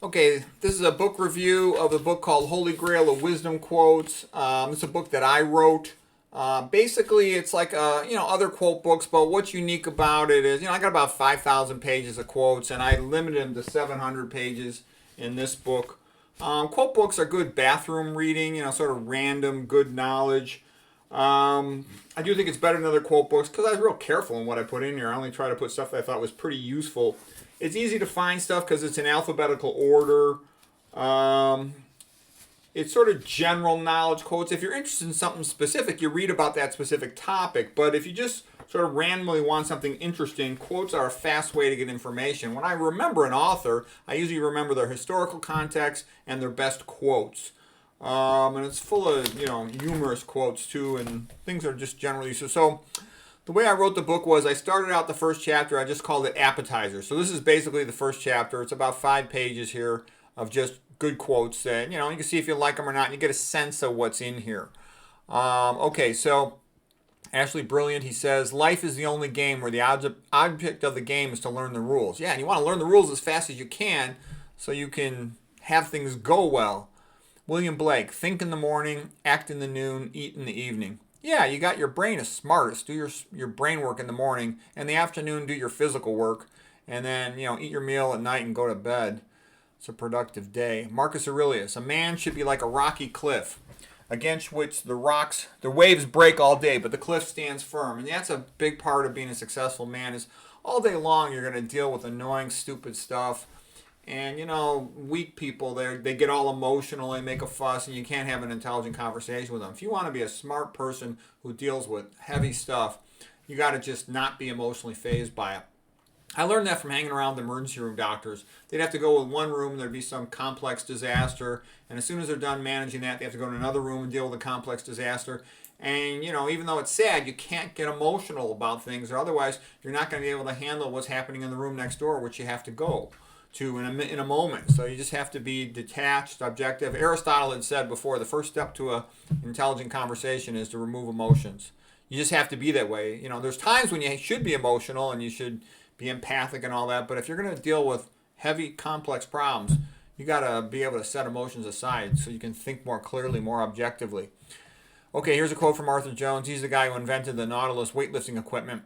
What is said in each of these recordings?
Okay, this is a book review of a book called Holy Grail of Wisdom Quotes. It's a book that I wrote. Basically, it's like other quote books, but what's unique about it is I got about 5,000 pages of quotes, and I limited them to 700 pages in this book. Quote books are good bathroom reading, sort of random, good knowledge. I do think it's better than other quote books because I was real careful in what I put in here. I only try to put stuff that I thought was pretty useful. It's easy to find stuff because it's in alphabetical order. It's sort of general knowledge quotes. If you're interested in something specific, you read about that specific topic. But if you just sort of randomly want something interesting, quotes are a fast way to get information. When I remember an author, I usually remember their historical context and their best quotes. And it's full of, humorous quotes too, and things are just generally useful. So the way I wrote the book was I started out the first chapter, I just called it Appetizer. So this is basically the first chapter. It's about 5 pages here of just good quotes that, you can see if you like them or not, and you get a sense of what's in here. Okay, so Ashley Brilliant, he says, life is the only game where the object of the game is to learn the rules. Yeah, and you want to learn the rules as fast as you can so you can have things go well. William Blake, think in the morning, act in the noon, eat in the evening. Yeah, you got your brain is smartest. Do your brain work in the morning. In the afternoon, do your physical work. And then, eat your meal at night and go to bed. It's a productive day. Marcus Aurelius, a man should be like a rocky cliff against which the waves break all day, but the cliff stands firm. And that's a big part of being a successful man is all day long you're going to deal with annoying, stupid stuff. And, weak people, they get all emotional, they make a fuss, and you can't have an intelligent conversation with them. If you want to be a smart person who deals with heavy stuff, you got to just not be emotionally fazed by it. I learned that from hanging around the emergency room doctors. They'd have to go in one room, there'd be some complex disaster, and as soon as they're done managing that, they have to go to another room and deal with a complex disaster. And, even though it's sad, you can't get emotional about things, or otherwise you're not going to be able to handle what's happening in the room next door, which you have to go to in a moment. So you just have to be detached, objective. Aristotle had said before, the first step to an intelligent conversation is to remove emotions. You just have to be that way. There's times when you should be emotional and you should be empathic and all that, but if you're going to deal with heavy, complex problems, you got to be able to set emotions aside so you can think more clearly, more objectively. Okay, here's a quote from Arthur Jones. He's the guy who invented the Nautilus weightlifting equipment.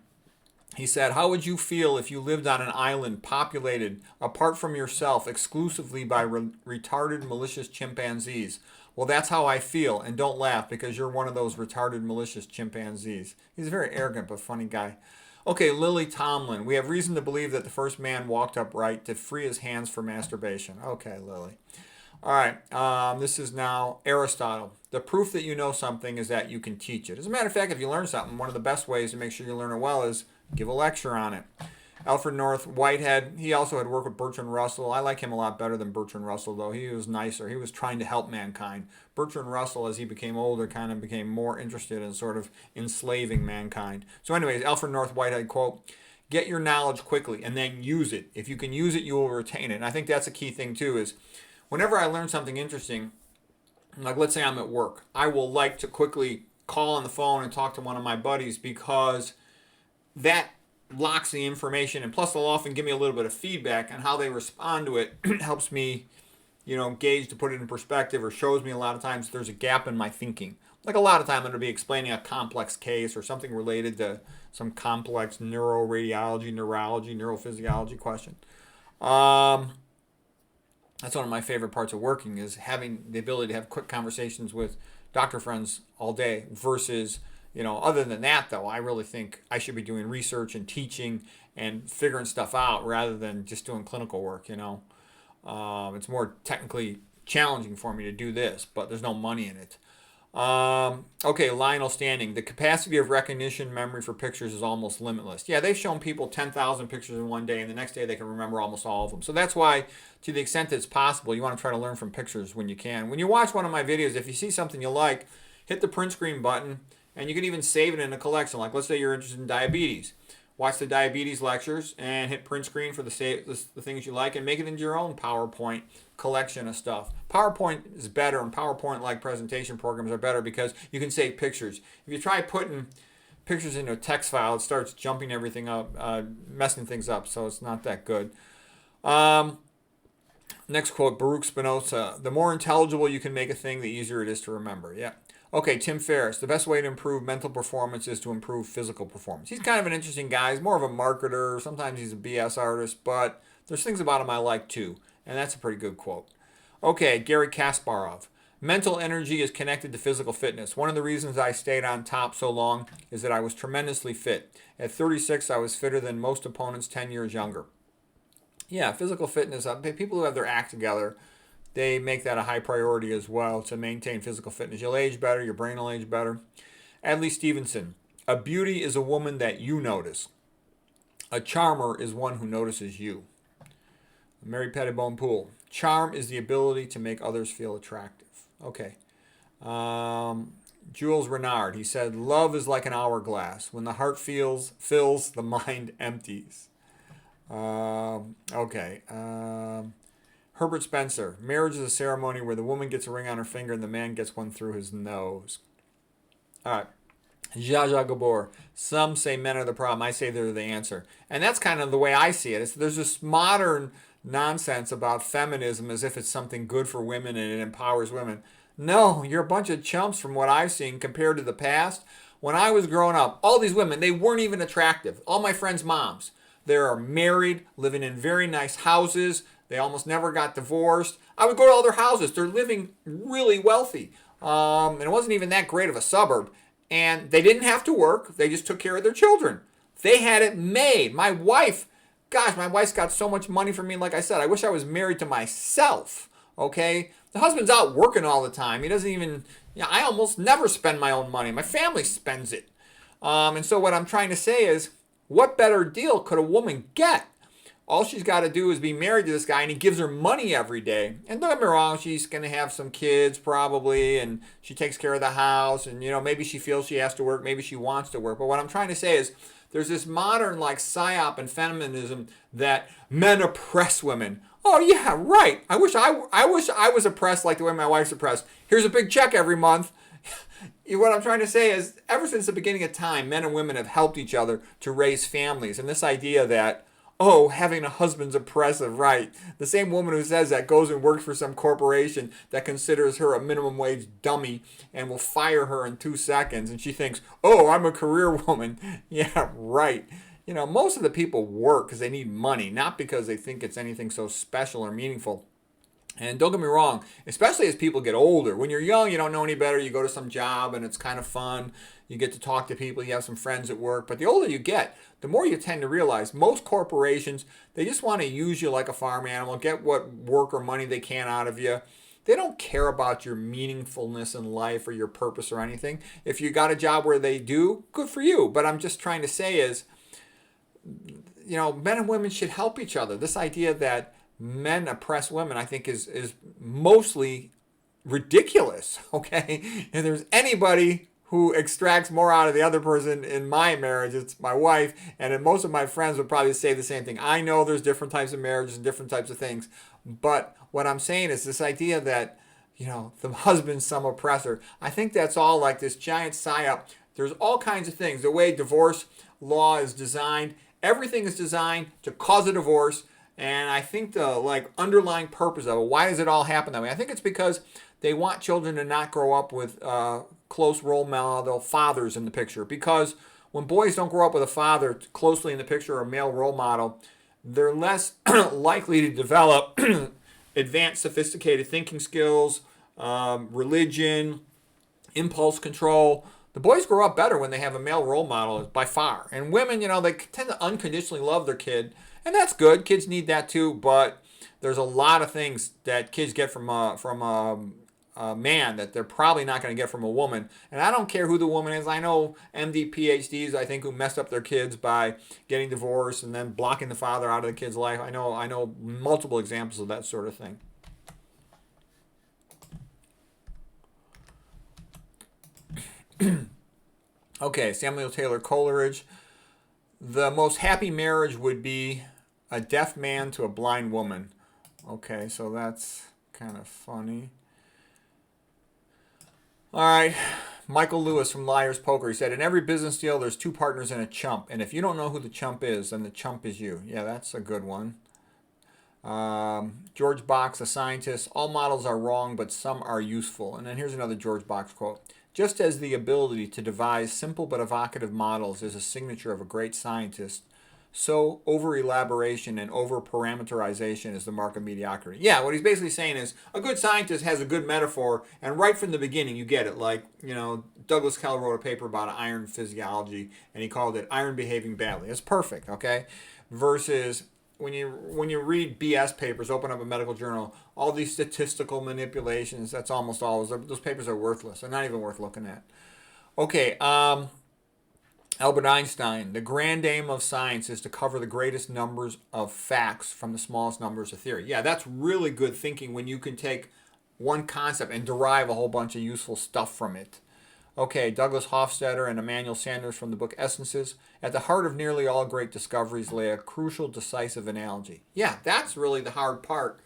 He said, how would you feel if you lived on an island populated, apart from yourself, exclusively by retarded, malicious chimpanzees? Well, that's how I feel, and don't laugh because you're one of those retarded, malicious chimpanzees. He's a very arrogant but funny guy. Okay, Lily Tomlin. We have reason to believe that the first man walked upright to free his hands for masturbation. Okay, Lily. All right, this is now Aristotle. The proof that you know something is that you can teach it. As a matter of fact, if you learn something, one of the best ways to make sure you learn it well is give a lecture on it. Alfred North Whitehead, he also had worked with Bertrand Russell. I like him a lot better than Bertrand Russell, though. He was nicer. He was trying to help mankind. Bertrand Russell, as he became older, kind of became more interested in sort of enslaving mankind. So anyways, Alfred North Whitehead, quote, get your knowledge quickly and then use it. If you can use it, you will retain it. And I think that's a key thing, too, is whenever I learn something interesting, like let's say I'm at work, I will like to quickly call on the phone and talk to one of my buddies because that locks the information, and plus they'll often give me a little bit of feedback on how they respond to it. Helps me, gauge to put it in perspective, or shows me a lot of times there's a gap in my thinking. Like a lot of time I'm going to be explaining a complex case or something related to some complex neuroradiology, neurology, neurophysiology question. That's one of my favorite parts of working is having the ability to have quick conversations with doctor friends all day versus other than that, though, I really think I should be doing research and teaching and figuring stuff out rather than just doing clinical work, It's more technically challenging for me to do this, but there's no money in it. Okay, Lionel Standing. The capacity of recognition memory for pictures is almost limitless. Yeah, they've shown people 10,000 pictures in one day, and the next day they can remember almost all of them. So that's why, to the extent that it's possible, you want to try to learn from pictures when you can. When you watch one of my videos, if you see something you like, hit the print screen button, and you can even save it in a collection. Like, let's say you're interested in diabetes. Watch the diabetes lectures and hit print screen for the things you like and make it into your own PowerPoint collection of stuff. PowerPoint is better, and PowerPoint-like presentation programs are better because you can save pictures. If you try putting pictures into a text file, it starts jumping everything up, messing things up, so it's not that good. Next quote, Baruch Spinoza. The more intelligible you can make a thing, the easier it is to remember. Yeah. Okay, Tim Ferriss. The best way to improve mental performance is to improve physical performance. He's kind of an interesting guy. He's more of a marketer. Sometimes he's a BS artist, but there's things about him I like too. And that's a pretty good quote. Okay, Gary Kasparov. Mental energy is connected to physical fitness. One of the reasons I stayed on top so long is that I was tremendously fit. At 36, I was fitter than most opponents 10 years younger. Yeah, physical fitness. People who have their act together, they make that a high priority as well to maintain physical fitness. You'll age better. Your brain will age better. Adley Stevenson. A beauty is a woman that you notice. A charmer is one who notices you. Mary Pettibone Poole. Charm is the ability to make others feel attractive. Okay. Jules Renard. He said, love is like an hourglass. When the heart fills, the mind empties. Okay. Herbert Spencer. Marriage is a ceremony where the woman gets a ring on her finger and the man gets one through his nose. All right. Zsa Zsa Gabor. Some say men are the problem. I say they're the answer. And that's kind of the way I see it. There's this modern nonsense about feminism as if it's something good for women and it empowers women. No, you're a bunch of chumps from what I've seen compared to the past. When I was growing up, all these women, they weren't even attractive. All my friends' moms. They are married, living in very nice houses. They almost never got divorced. I would go to all their houses. They're living really wealthy. And it wasn't even that great of a suburb. And they didn't have to work. They just took care of their children. They had it made. My wife's got so much money for me. Like I said, I wish I was married to myself. Okay? The husband's out working all the time. He doesn't even, I almost never spend my own money. My family spends it. And so what I'm trying to say is, what better deal could a woman get? All she's got to do is be married to this guy, and he gives her money every day. And don't get me wrong, she's going to have some kids probably, and she takes care of the house, and maybe she feels she has to work, maybe she wants to work. But what I'm trying to say is, there's this modern psyop and feminism that men oppress women. Oh yeah, right. I wish I was oppressed like the way my wife's oppressed. Here's a big check every month. What I'm trying to say is, ever since the beginning of time, men and women have helped each other to raise families. And this idea that, having a husband's oppressive, right? The same woman who says that goes and works for some corporation that considers her a minimum wage dummy and will fire her in 2 seconds. And she thinks, I'm a career woman. Yeah, right. Most of the people work because they need money, not because they think it's anything so special or meaningful. And don't get me wrong, especially as people get older. When you're young, you don't know any better. You go to some job and it's kind of fun. You get to talk to people. You have some friends at work. But the older you get, the more you tend to realize most corporations, they just want to use you like a farm animal, get what work or money they can out of you. They don't care about your meaningfulness in life or your purpose or anything. If you got a job where they do, good for you. But I'm just trying to say is, men and women should help each other. This idea that men oppress women, I think, is mostly ridiculous, okay? If there's anybody who extracts more out of the other person in my marriage, it's my wife, and most of my friends would probably say the same thing. I know there's different types of marriages and different types of things, but what I'm saying is this idea that, the husband's some oppressor, I think that's all like this giant psyop. There's all kinds of things. The way divorce law is designed, everything is designed to cause a divorce. And I think the underlying purpose of it, why does it all happen that way? I think it's because they want children to not grow up with close role model fathers in the picture. Because when boys don't grow up with a father closely in the picture or a male role model, they're less likely to develop advanced, sophisticated thinking skills, religion, impulse control. The boys grow up better when they have a male role model by far. And women, they tend to unconditionally love their kid. And that's good. Kids need that too. But there's a lot of things that kids get from a man that they're probably not going to get from a woman. And I don't care who the woman is. I know MD, PhDs, I think, who messed up their kids by getting divorced and then blocking the father out of the kid's life. I know multiple examples of that sort of thing. Okay, Samuel Taylor Coleridge. The most happy marriage would be a deaf man to a blind woman. Okay, so that's kind of funny. All right, Michael Lewis from Liar's Poker. He said, in every business deal, there's two partners and a chump. And if you don't know who the chump is, then the chump is you. Yeah, that's a good one. George Box, a scientist, all models are wrong, but some are useful. And then here's another George Box quote. Just as the ability to devise simple but evocative models is a signature of a great scientist, so over-elaboration and over-parameterization is the mark of mediocrity. Yeah, what he's basically saying is a good scientist has a good metaphor, and right from the beginning you get it. Like, Douglas Kell wrote a paper about iron physiology, and he called it iron behaving badly. It's perfect, okay? Versus when you read BS papers, open up a medical journal, all these statistical manipulations, that's almost always, those papers are worthless. They're not even worth looking at. Okay, Albert Einstein, the grand aim of science is to cover the greatest numbers of facts from the smallest numbers of theory. Yeah, that's really good thinking when you can take one concept and derive a whole bunch of useful stuff from it. Okay, Douglas Hofstadter and Emmanuel Sanders from the book Essences. At the heart of nearly all great discoveries lay a crucial, decisive analogy. Yeah, that's really the hard part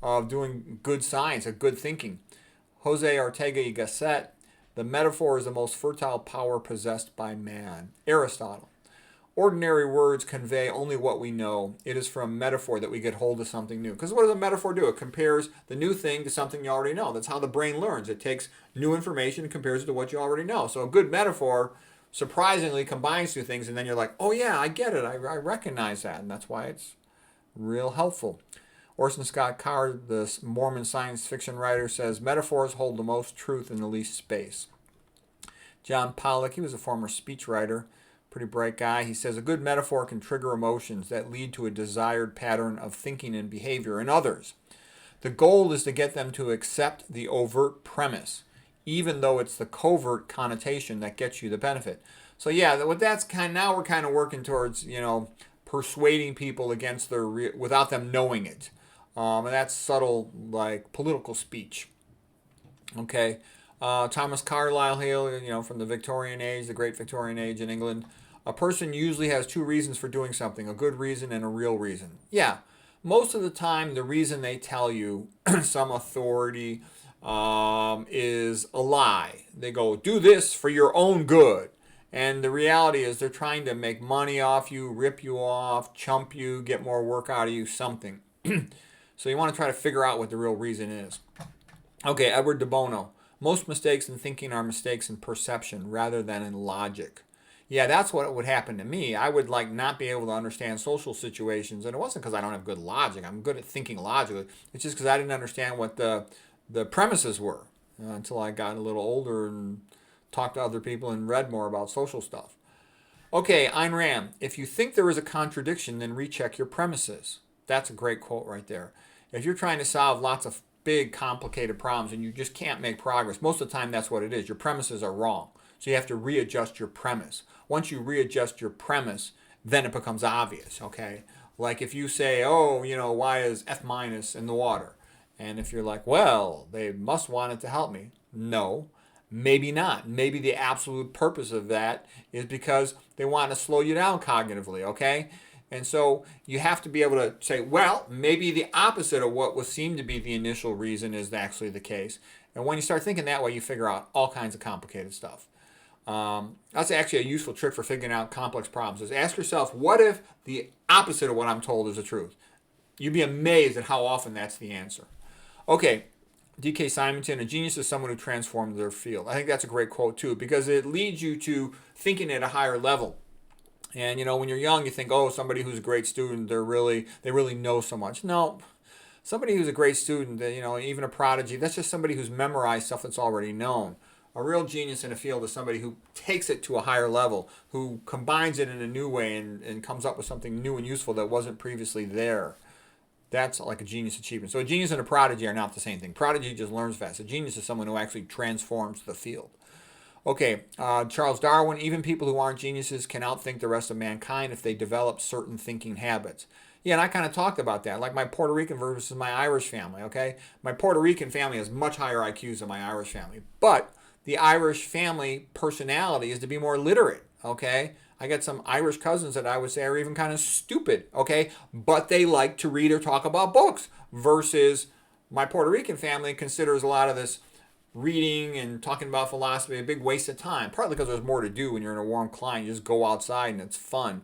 of doing good science, of good thinking. Jose Ortega y Gasset, the metaphor is the most fertile power possessed by man. Aristotle. Ordinary words convey only what we know. It is from metaphor that we get hold of something new. Because what does a metaphor do? It compares the new thing to something you already know. That's how the brain learns. It takes new information and compares it to what you already know. So a good metaphor surprisingly combines two things, and then you're like, oh yeah, I get it. I recognize that. And that's why it's real helpful. Orson Scott Card, the Mormon science fiction writer, says metaphors hold the most truth in the least space. John Pollock, he was a former speechwriter, pretty bright guy. He says a good metaphor can trigger emotions that lead to a desired pattern of thinking and behavior in others. The goal is to get them to accept the overt premise, even though it's the covert connotation that gets you the benefit. So yeah, what that's now we're kind of working towards, persuading people against without them knowing it. And that's subtle, like political speech. Okay. Thomas Carlyle Hale, from the Victorian age, the great Victorian age in England. A person usually has two reasons for doing something, a good reason and a real reason. Yeah, most of the time the reason they tell you, some authority, is a lie. They go, do this for your own good. And the reality is they're trying to make money off you, rip you off, chump you, get more work out of you, something. So you want to try to figure out what the real reason is. Okay, Edward de Bono. Most mistakes in thinking are mistakes in perception rather than in logic. Yeah, that's what would happen to me. I would not be able to understand social situations, and it wasn't because I don't have good logic. I'm good at thinking logically. It's just because I didn't understand what the premises were until I got a little older and talked to other people and read more about social stuff. Okay, Ayn Rand. If you think there is a contradiction, then recheck your premises. That's a great quote right there. If you're trying to solve lots of big, complicated problems and you just can't make progress, most of the time that's what it is. Your premises are wrong. So you have to readjust your premise. Once you readjust your premise, then it becomes obvious, okay? Like if you say, why is F minus in the water? And if you're like, well, they must want it to help me. No, maybe not. Maybe the absolute purpose of that is because they want to slow you down cognitively, okay? And so you have to be able to say, well, maybe the opposite of what was seemed to be the initial reason is actually the case. And when you start thinking that way, you figure out all kinds of complicated stuff. That's actually a useful trick for figuring out complex problems, is ask yourself, what if the opposite of what I'm told is the truth? You'd be amazed at how often that's the answer. Okay, D.K. Simonton, a genius is someone who transformed their field. I think that's a great quote too, because it leads you to thinking at a higher level. And when you're young, you think, somebody who's a great student, they really know so much. No, somebody who's a great student, even a prodigy, that's just somebody who's memorized stuff that's already known. A real genius in a field is somebody who takes it to a higher level, who combines it in a new way and comes up with something new and useful that wasn't previously there. That's like a genius achievement. So a genius and a prodigy are not the same thing. Prodigy just learns fast. A genius is someone who actually transforms the field. Okay, Charles Darwin, even people who aren't geniuses can outthink the rest of mankind if they develop certain thinking habits. Yeah, and I kind of talked about that, like my Puerto Rican versus my Irish family, okay? My Puerto Rican family has much higher IQs than my Irish family, but the Irish family personality is to be more literate, okay? I got some Irish cousins that I would say are even kind of stupid, okay? But they like to read or talk about books, versus my Puerto Rican family considers a lot of this reading and talking about philosophy a big waste of time, partly because there's more to do when you're in a warm climate. You just go outside and it's fun.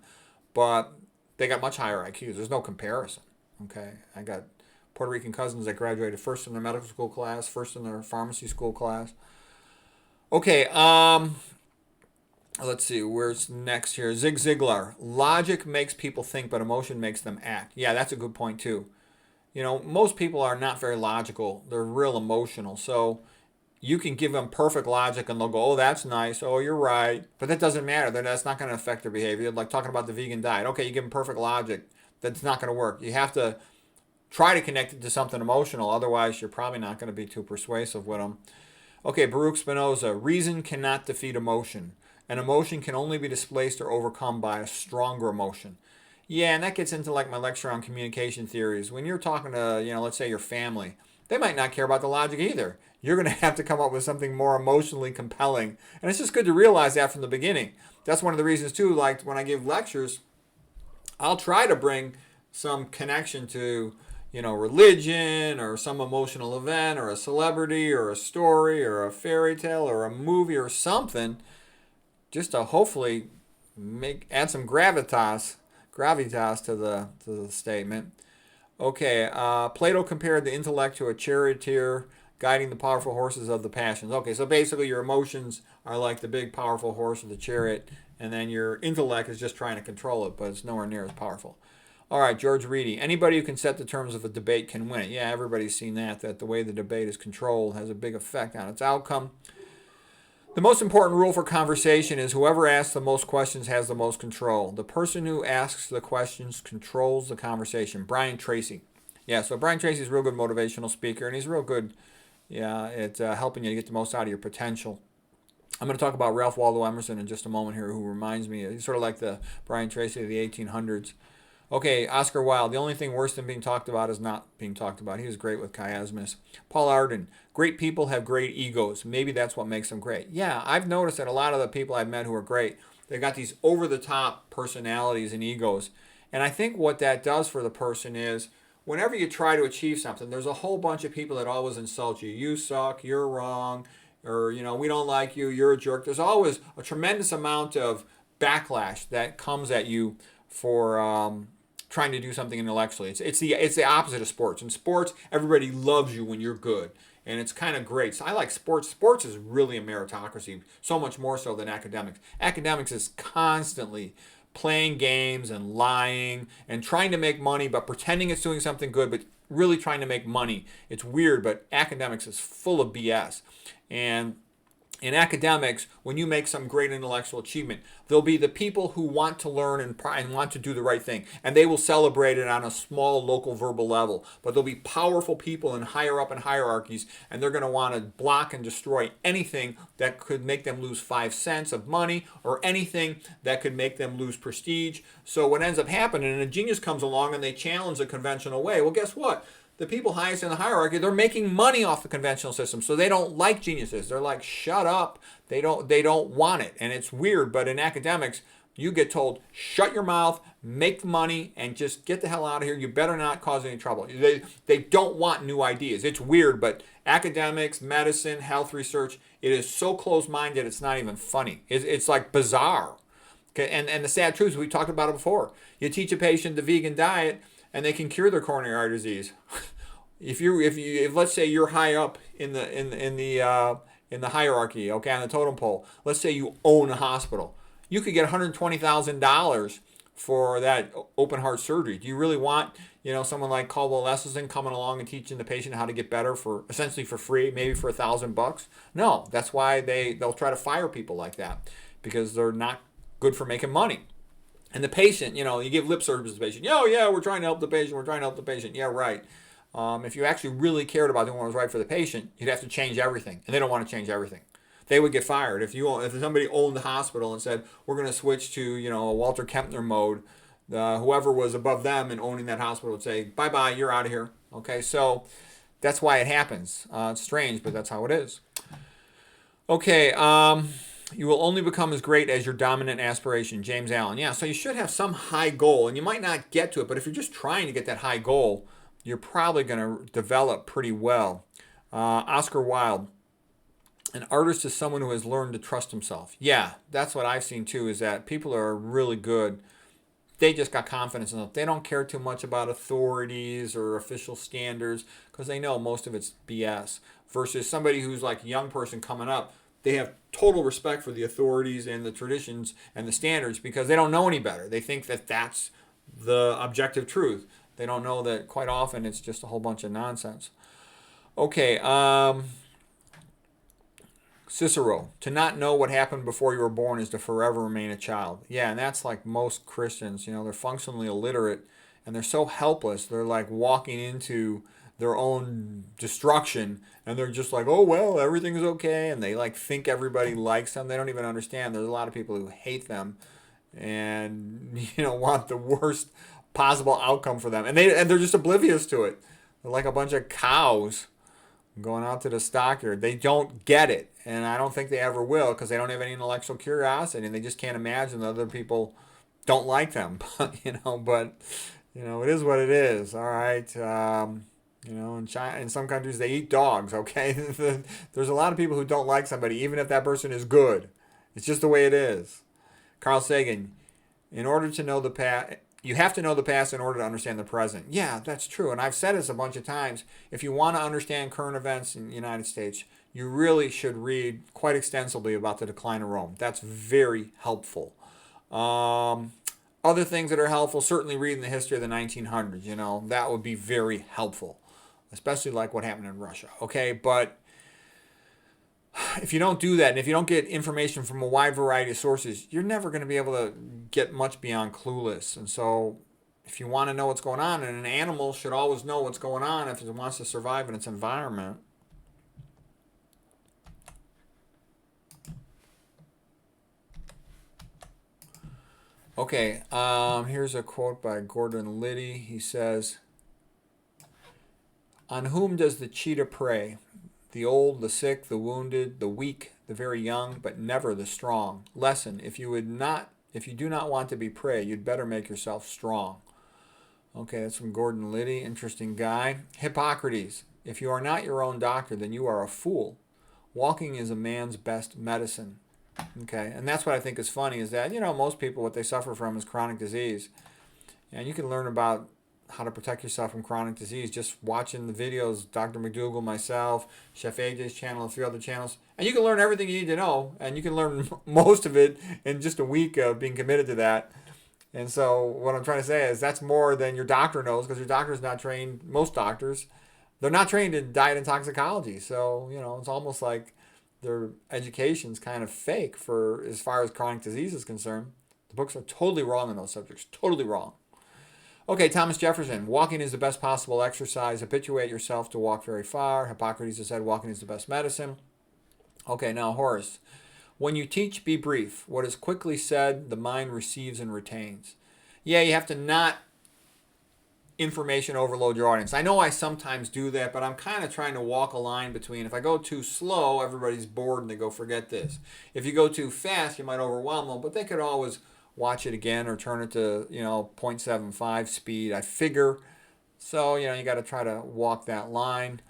But they got much higher IQs. There's no comparison. Okay, I got Puerto Rican cousins that graduated first in their medical school class, first in their pharmacy school class. Okay, let's see, where's next here? Zig Ziglar. Logic makes people think, but emotion makes them act. Yeah, that's a good point too. Most people are not very logical. They're real emotional. So you can give them perfect logic and they'll go, oh, that's nice. Oh, you're right. But that doesn't matter. That's not going to affect their behavior. Like talking about the vegan diet. Okay, you give them perfect logic. That's not going to work. You have to try to connect it to something emotional. Otherwise, you're probably not going to be too persuasive with them. Okay, Baruch Spinoza. Reason cannot defeat emotion. An emotion can only be displaced or overcome by a stronger emotion. Yeah, and that gets into like my lecture on communication theories. When you're talking to, let's say your family, they might not care about the logic either. You're going to have to come up with something more emotionally compelling. And it's just good to realize that from the beginning. That's one of the reasons, too, like when I give lectures, I'll try to bring some connection to, religion or some emotional event or a celebrity or a story or a fairy tale or a movie or something just to hopefully add some gravitas to the statement. Okay, Plato compared the intellect to a charioteer guiding the powerful horses of the passions. Okay, so basically your emotions are like the big powerful horse of the chariot, and then your intellect is just trying to control it, but it's nowhere near as powerful. All right, George Reedy. Anybody who can set the terms of a debate can win it. Yeah, everybody's seen that the way the debate is controlled has a big effect on its outcome. The most important rule for conversation is whoever asks the most questions has the most control. The person who asks the questions controls the conversation. Brian Tracy. Yeah, so Brian Tracy is a real good motivational speaker, and he's real good at helping you to get the most out of your potential. I'm going to talk about Ralph Waldo Emerson in just a moment here, who reminds me, he's sort of like the Brian Tracy of the 1800s. Okay, Oscar Wilde. The only thing worse than being talked about is not being talked about. He was great with chiasmus. Paul Arden. Great people have great egos. Maybe that's what makes them great. Yeah, I've noticed that a lot of the people I've met who are great, they've got these over-the-top personalities and egos. And I think what that does for the person is whenever you try to achieve something, there's a whole bunch of people that always insult you. You suck, you're wrong, or, we don't like you, you're a jerk. There's always a tremendous amount of backlash that comes at you for trying to do something intellectually. It's the opposite of sports. In sports, everybody loves you when you're good, and it's kind of great. So I like sports. Sports is really a meritocracy, so much more so than academics. Academics is constantly playing games and lying and trying to make money, but pretending it's doing something good, but really trying to make money. It's weird, but academics is full of BS. And in academics, when you make some great intellectual achievement, there'll be the people who want to learn and want to do the right thing, and they will celebrate it on a small local verbal level. But there'll be powerful people in higher up in hierarchies, and they're going to want to block and destroy anything that could make them lose 5 cents of money or anything that could make them lose prestige. So what ends up happening, and a genius comes along and they challenge the conventional way. Well, guess what? The people highest in the hierarchy, they're making money off the conventional system, so they don't like geniuses. They're like, shut up. They don't want it. And it's weird, but in academics, you get told, shut your mouth, make money, and just get the hell out of here. You better not cause any trouble. They don't want new ideas. It's weird, but academics, medicine, health research, it is so close-minded, it's not even funny. It's like bizarre. Okay, and the sad truth is, we talked about it before. You teach a patient the vegan diet, and they can cure their coronary artery disease. if let's say you're high up in the hierarchy, okay, on the totem pole. Let's say you own a hospital. You could get $120,000 for that open heart surgery. Do you really want someone like Caldwell Esselstyn coming along and teaching the patient how to get better for essentially for free, maybe for $1,000? No, that's why they'll try to fire people like that, because they're not good for making money. And the patient, you give lip service to the patient. Oh, yeah, we're trying to help the patient. We're trying to help the patient. Yeah, right. If you actually really cared about doing what was right for the patient, you'd have to change everything. And they don't want to change everything. They would get fired. If somebody owned the hospital and said, we're going to switch to, a Walter Kempner mode, whoever was above them and owning that hospital would say, bye-bye, you're out of here. Okay, so that's why it happens. It's strange, but that's how it is. Okay, you will only become as great as your dominant aspiration. James Allen. Yeah, so you should have some high goal, and you might not get to it, but if you're just trying to get that high goal, you're probably going to develop pretty well. Oscar Wilde. An artist is someone who has learned to trust himself. Yeah, that's what I've seen too, is that people are really good they just got confidence in them. They don't care too much about authorities or official standards because they know most of it's BS. Versus somebody who's like a young person coming up, they have total respect for the authorities and the traditions and the standards because they don't know any better. They think that that's the objective truth. They don't know that quite often it's just a whole bunch of nonsense. Okay, Cicero, to not know what happened before you were born is to forever remain a child. Yeah, and that's like most Christians, they're functionally illiterate and they're so helpless. They're like walking into their own destruction and they're just like, oh, well, everything's okay. And they like think everybody likes them. They don't even understand. There's a lot of people who hate them and, want the worst possible outcome for them. And they're just oblivious to it. They're like a bunch of cows going out to the stockyard. They don't get it, and I don't think they ever will because they don't have any intellectual curiosity and they just can't imagine that other people don't like them. But it is what it is. All right. In China, in some countries they eat dogs. Okay, there's a lot of people who don't like somebody even if that person is good. It's just the way it is. Carl Sagan, in order to know the past, you have to know the past in order to understand the present. Yeah, that's true. And I've said this a bunch of times. If you want to understand current events in the United States, you really should read quite extensively about the decline of Rome. That's very helpful. Other things that are helpful, certainly reading the history of the 1900s. That would be very helpful, especially like what happened in Russia. Okay, but if you don't do that, and if you don't get information from a wide variety of sources, you're never going to be able to get much beyond clueless. And so if you want to know what's going on, and an animal should always know what's going on if it wants to survive in its environment. Okay, here's a quote by Gordon Liddy. He says, "On whom does the cheetah prey? The old, the sick, the wounded, the weak, the very young, but never the strong. Lesson, if you do not want to be prey, you'd better make yourself strong." Okay, that's from Gordon Liddy. Interesting guy. Hippocrates, if you are not your own doctor, then you are a fool. Walking is a man's best medicine. Okay, and that's what I think is funny is that, most people, what they suffer from is chronic disease. And you can learn about how to protect yourself from chronic disease just watching the videos, Dr. McDougall, myself, Chef AJ's channel, a few other channels. And you can learn everything you need to know, and you can learn most of it in just a week of being committed to that. And so what I'm trying to say is that's more than your doctor knows because your doctor's not trained, most doctors, they're not trained in diet and toxicology. So, it's almost like their education's kind of fake for as far as chronic disease is concerned. The books are totally wrong on those subjects, totally wrong. Okay, Thomas Jefferson, walking is the best possible exercise. Habituate yourself to walk very far. Hippocrates has said walking is the best medicine. Okay, now Horace, when you teach, be brief. What is quickly said, the mind receives and retains. Yeah, you have to not information overload your audience. I know I sometimes do that, but I'm kind of trying to walk a line between if I go too slow, everybody's bored and they go, forget this. If you go too fast, you might overwhelm them, but they could always watch it again or turn it to 0.75 speed, I figure. So you got to try to walk that line.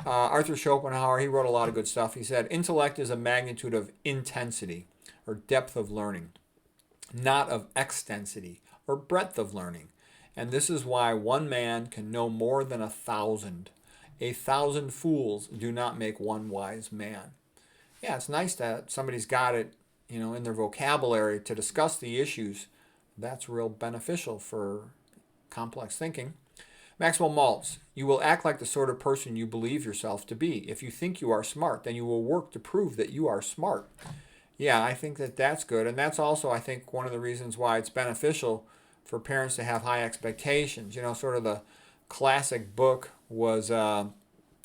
Arthur Schopenhauer, he wrote a lot of good stuff. He said intellect is a magnitude of intensity or depth of learning, not of extensity or breadth of learning. And this is why one man can know more than 1,000. 1,000 fools do not make one wise man. Yeah, it's nice that somebody's got it in their vocabulary to discuss the issues. That's real beneficial for complex thinking. Maxwell Maltz, you will act like the sort of person you believe yourself to be. If you think you are smart, then you will work to prove that you are smart. Yeah, I think that that's good. And that's also, I think, one of the reasons why it's beneficial for parents to have high expectations. Sort of the classic book was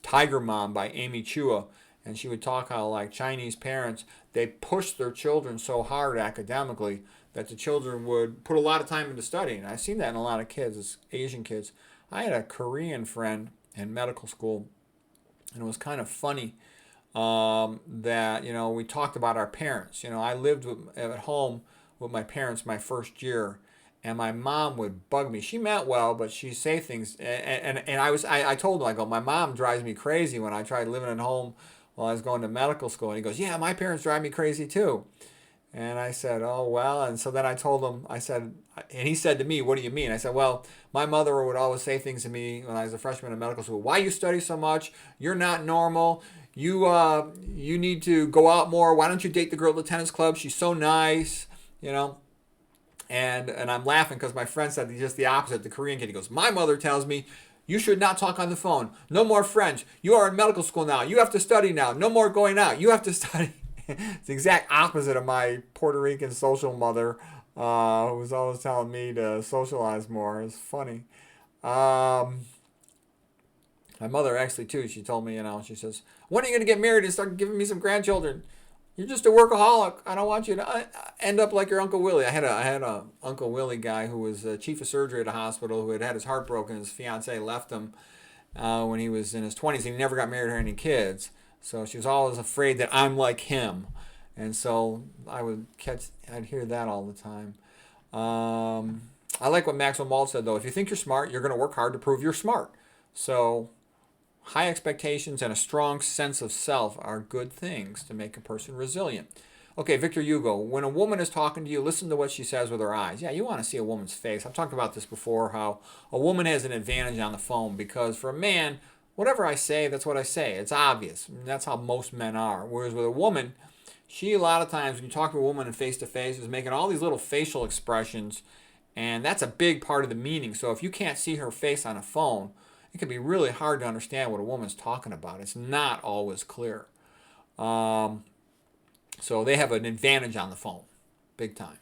Tiger Mom by Amy Chua. And she would talk how like Chinese parents, they push their children so hard academically that the children would put a lot of time into studying. I've seen that in a lot of kids, Asian kids. I had a Korean friend in medical school, and it was kind of funny that, we talked about our parents. I lived at home with my parents my first year, and my mom would bug me. She meant well, but she'd say things, and I told her, I go, my mom drives me crazy when I tried living at home while I was going to medical school. And he goes, yeah, my parents drive me crazy too. And I said, oh, well. And so then I told him, I said, and he said to me, what do you mean? I said, well, my mother would always say things to me when I was a freshman in medical school. Why you study so much? You're not normal. You need to go out more. Why don't you date the girl at the tennis club? She's so nice, you know. And I'm laughing because my friend said just the opposite. The Korean kid, he goes, my mother tells me you should not talk on the phone. No more French. You are in medical school now. You have to study now. No more going out. You have to study. It's the exact opposite of my Puerto Rican social mother, who was always telling me to socialize more. It's funny. My mother actually too. She told me, she says, "When are you gonna get married and start giving me some grandchildren? You're just a workaholic. I don't want you to end up like your Uncle Willie." I had a Uncle Willie guy who was chief of surgery at a hospital who had his heart broken. His fiancee left him when he was in his 20s, and he never got married or had any kids. So she was always afraid that I'm like him. And so I'd hear that all the time. I like what Maxwell Maltz said, though. If you think you're smart, you're going to work hard to prove you're smart. So high expectations and a strong sense of self are good things to make a person resilient. Okay, Victor Hugo, when a woman is talking to you, listen to what she says with her eyes. Yeah, you want to see a woman's face. I've talked about this before, how a woman has an advantage on the phone because for a man, whatever I say, that's what I say. It's obvious. That's how most men are. Whereas with a woman, she a lot of times when you talk to a woman face to face is making all these little facial expressions, and that's a big part of the meaning. So if you can't see her face on a phone, it can be really hard to understand what a woman's talking about. It's not always clear. So they have an advantage on the phone, big time.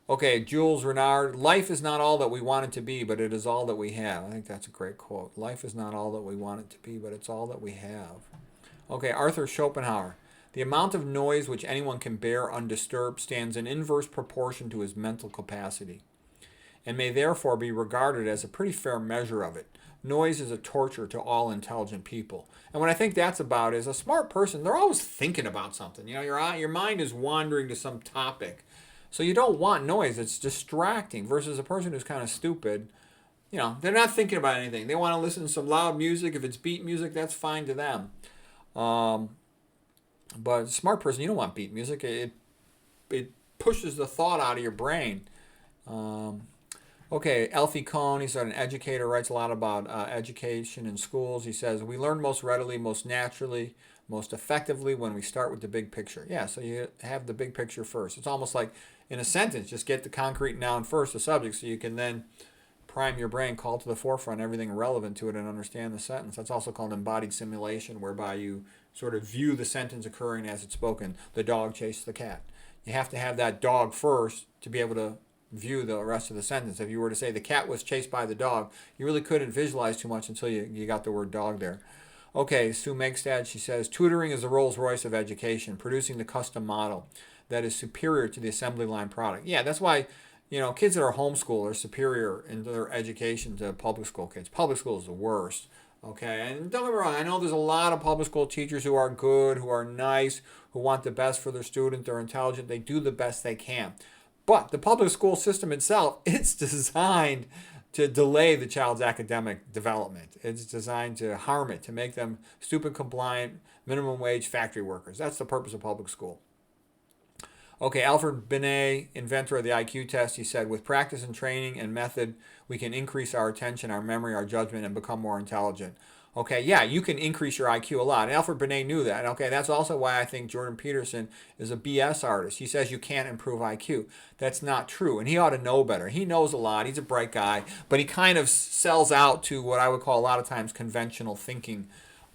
Okay, Jules Renard, life is not all that we want it to be, but it is all that we have. I think that's a great quote. Life is not all that we want it to be, but it's all that we have. Okay, Arthur Schopenhauer, the amount of noise which anyone can bear undisturbed stands in inverse proportion to his mental capacity, and may therefore be regarded as a pretty fair measure of it. Noise is a torture to all intelligent people. And what I think that's about is a smart person, they're always thinking about something. Your mind is wandering to some topic. So you don't want noise. It's distracting versus a person who's kind of stupid. They're not thinking about anything. They want to listen to some loud music. If it's beat music, that's fine to them. But a smart person, you don't want beat music. It pushes the thought out of your brain. Okay, Alfie Cohn, he's an educator, writes a lot about education in schools. He says, we learn most readily, most naturally, most effectively when we start with the big picture. Yeah, so you have the big picture first. It's almost like in a sentence, just get the concrete noun first, the subject, so you can then prime your brain, call to the forefront everything relevant to it and understand the sentence. That's also called embodied simulation, whereby you sort of view the sentence occurring as it's spoken. The dog chased the cat. You have to have that dog first to be able to view the rest of the sentence. If you were to say the cat was chased by the dog, you really couldn't visualize too much until you got the word dog there. Okay, Sue Megstad, she says, tutoring is the Rolls Royce of education, producing the custom model that is superior to the assembly line product. Yeah, that's why, kids that are homeschooled are superior in their education to public school kids. Public school is the worst. Okay, and don't get me wrong, I know there's a lot of public school teachers who are good, who are nice, who want the best for their student, they're intelligent, they do the best they can. But the public school system itself, it's designed to delay the child's academic development. It's designed to harm it, to make them stupid compliant, minimum wage factory workers. That's the purpose of public school. Okay, Alfred Binet, inventor of the IQ test, he said, with practice and training and method, we can increase our attention, our memory, our judgment, and become more intelligent. Okay, yeah, you can increase your IQ a lot. And Alfred Binet knew that. Okay, that's also why I think Jordan Peterson is a BS artist. He says you can't improve IQ. That's not true, and he ought to know better. He knows a lot. He's a bright guy, but he kind of sells out to what I would call a lot of times conventional thinking.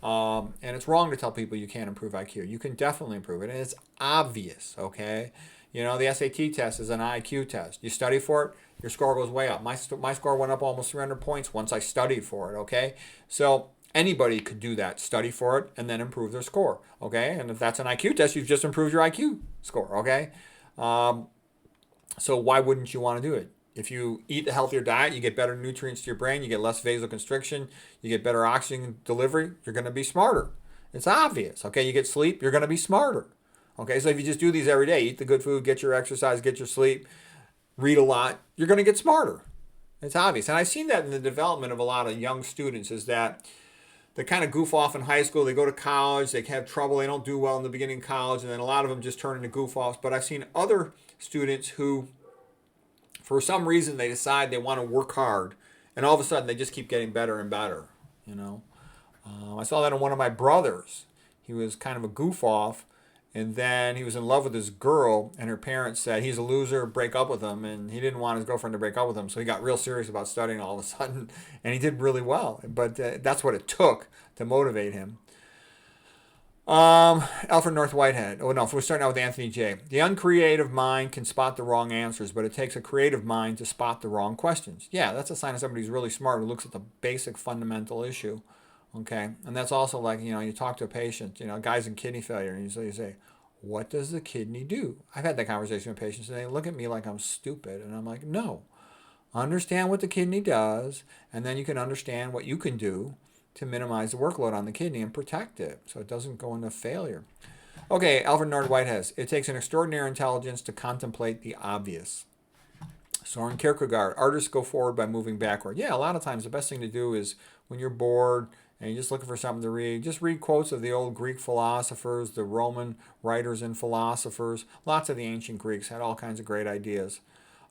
And it's wrong to tell people you can't improve IQ. You can definitely improve it, and it's obvious, okay? The SAT test is an IQ test. You study for it, your score goes way up. My score went up almost 300 points once I studied for it, okay? So anybody could do that, study for it, and then improve their score, okay? And if that's an IQ test, you've just improved your IQ score, okay? So why wouldn't you want to do it? If you eat a healthier diet, you get better nutrients to your brain, you get less vasoconstriction, you get better oxygen delivery, you're going to be smarter. It's obvious, okay? You get sleep, you're going to be smarter. Okay, so if you just do these every day, eat the good food, get your exercise, get your sleep, read a lot, you're going to get smarter. It's obvious. And I've seen that in the development of a lot of young students is that they kind of goof off in high school. They go to college. They have trouble. They don't do well in the beginning of college. And then a lot of them just turn into goof offs. But I've seen other students who, for some reason, they decide they want to work hard. And all of a sudden, they just keep getting better and better. I saw that in one of my brothers. He was kind of a goof off. And then he was in love with this girl, and her parents said, he's a loser, break up with him. And he didn't want his girlfriend to break up with him, so he got real serious about studying all of a sudden. And he did really well. But that's what it took to motivate him. Alfred North Whitehead. Oh, no, we're starting out with Anthony J. The uncreative mind can spot the wrong answers, but it takes a creative mind to spot the wrong questions. Yeah, that's a sign of somebody who's really smart, who looks at the basic fundamental issue. Okay, and that's also like, you talk to a patient, guy's in kidney failure, and you say, what does the kidney do? I've had that conversation with patients, and they look at me like I'm stupid, and I'm like, no. Understand what the kidney does, and then you can understand what you can do to minimize the workload on the kidney and protect it so it doesn't go into failure. Okay, Alfred North Whitehead. It takes an extraordinary intelligence to contemplate the obvious. Soren Kierkegaard. Artists go forward by moving backward. Yeah, a lot of times the best thing to do is when you're bored and you're just looking for something to read, just read quotes of the old Greek philosophers, the Roman writers and philosophers. Lots of the ancient Greeks had all kinds of great ideas.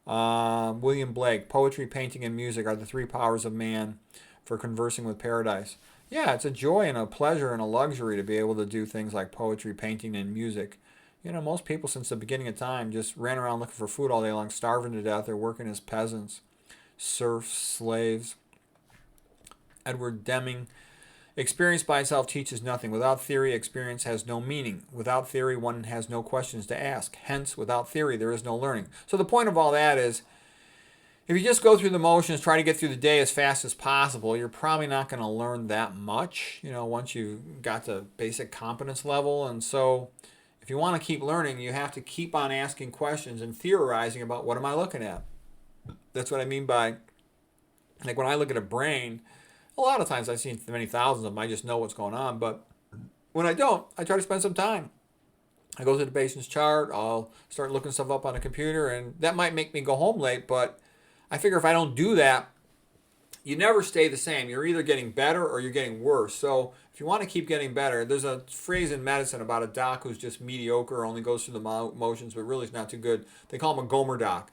William Blake. Poetry, painting, and music are the three powers of man for conversing with paradise. Yeah, it's a joy and a pleasure and a luxury to be able to do things like poetry, painting, and music. Most people since the beginning of time just ran around looking for food all day long, starving to death or working as peasants, serfs, slaves. Edward Deming. Experience by itself teaches nothing. Without theory, experience has no meaning. Without theory, one has no questions to ask. Hence, without theory, there is no learning. So the point of all that is, if you just go through the motions, try to get through the day as fast as possible, you're probably not going to learn that much, once you've got the basic competence level. And so if you want to keep learning, you have to keep on asking questions and theorizing about what am I looking at. That's what I mean by, like when I look at a brain, a lot of times I've seen many thousands of them, I just know what's going on. But when I don't, I try to spend some time. I go through the patient's chart, I'll start looking stuff up on a computer, and that might make me go home late, but I figure if I don't do that, you never stay the same. You're either getting better or you're getting worse. So if you want to keep getting better, there's a phrase in medicine about a doc who's just mediocre, only goes through the motions, but really is not too good. They call him a Gomer doc.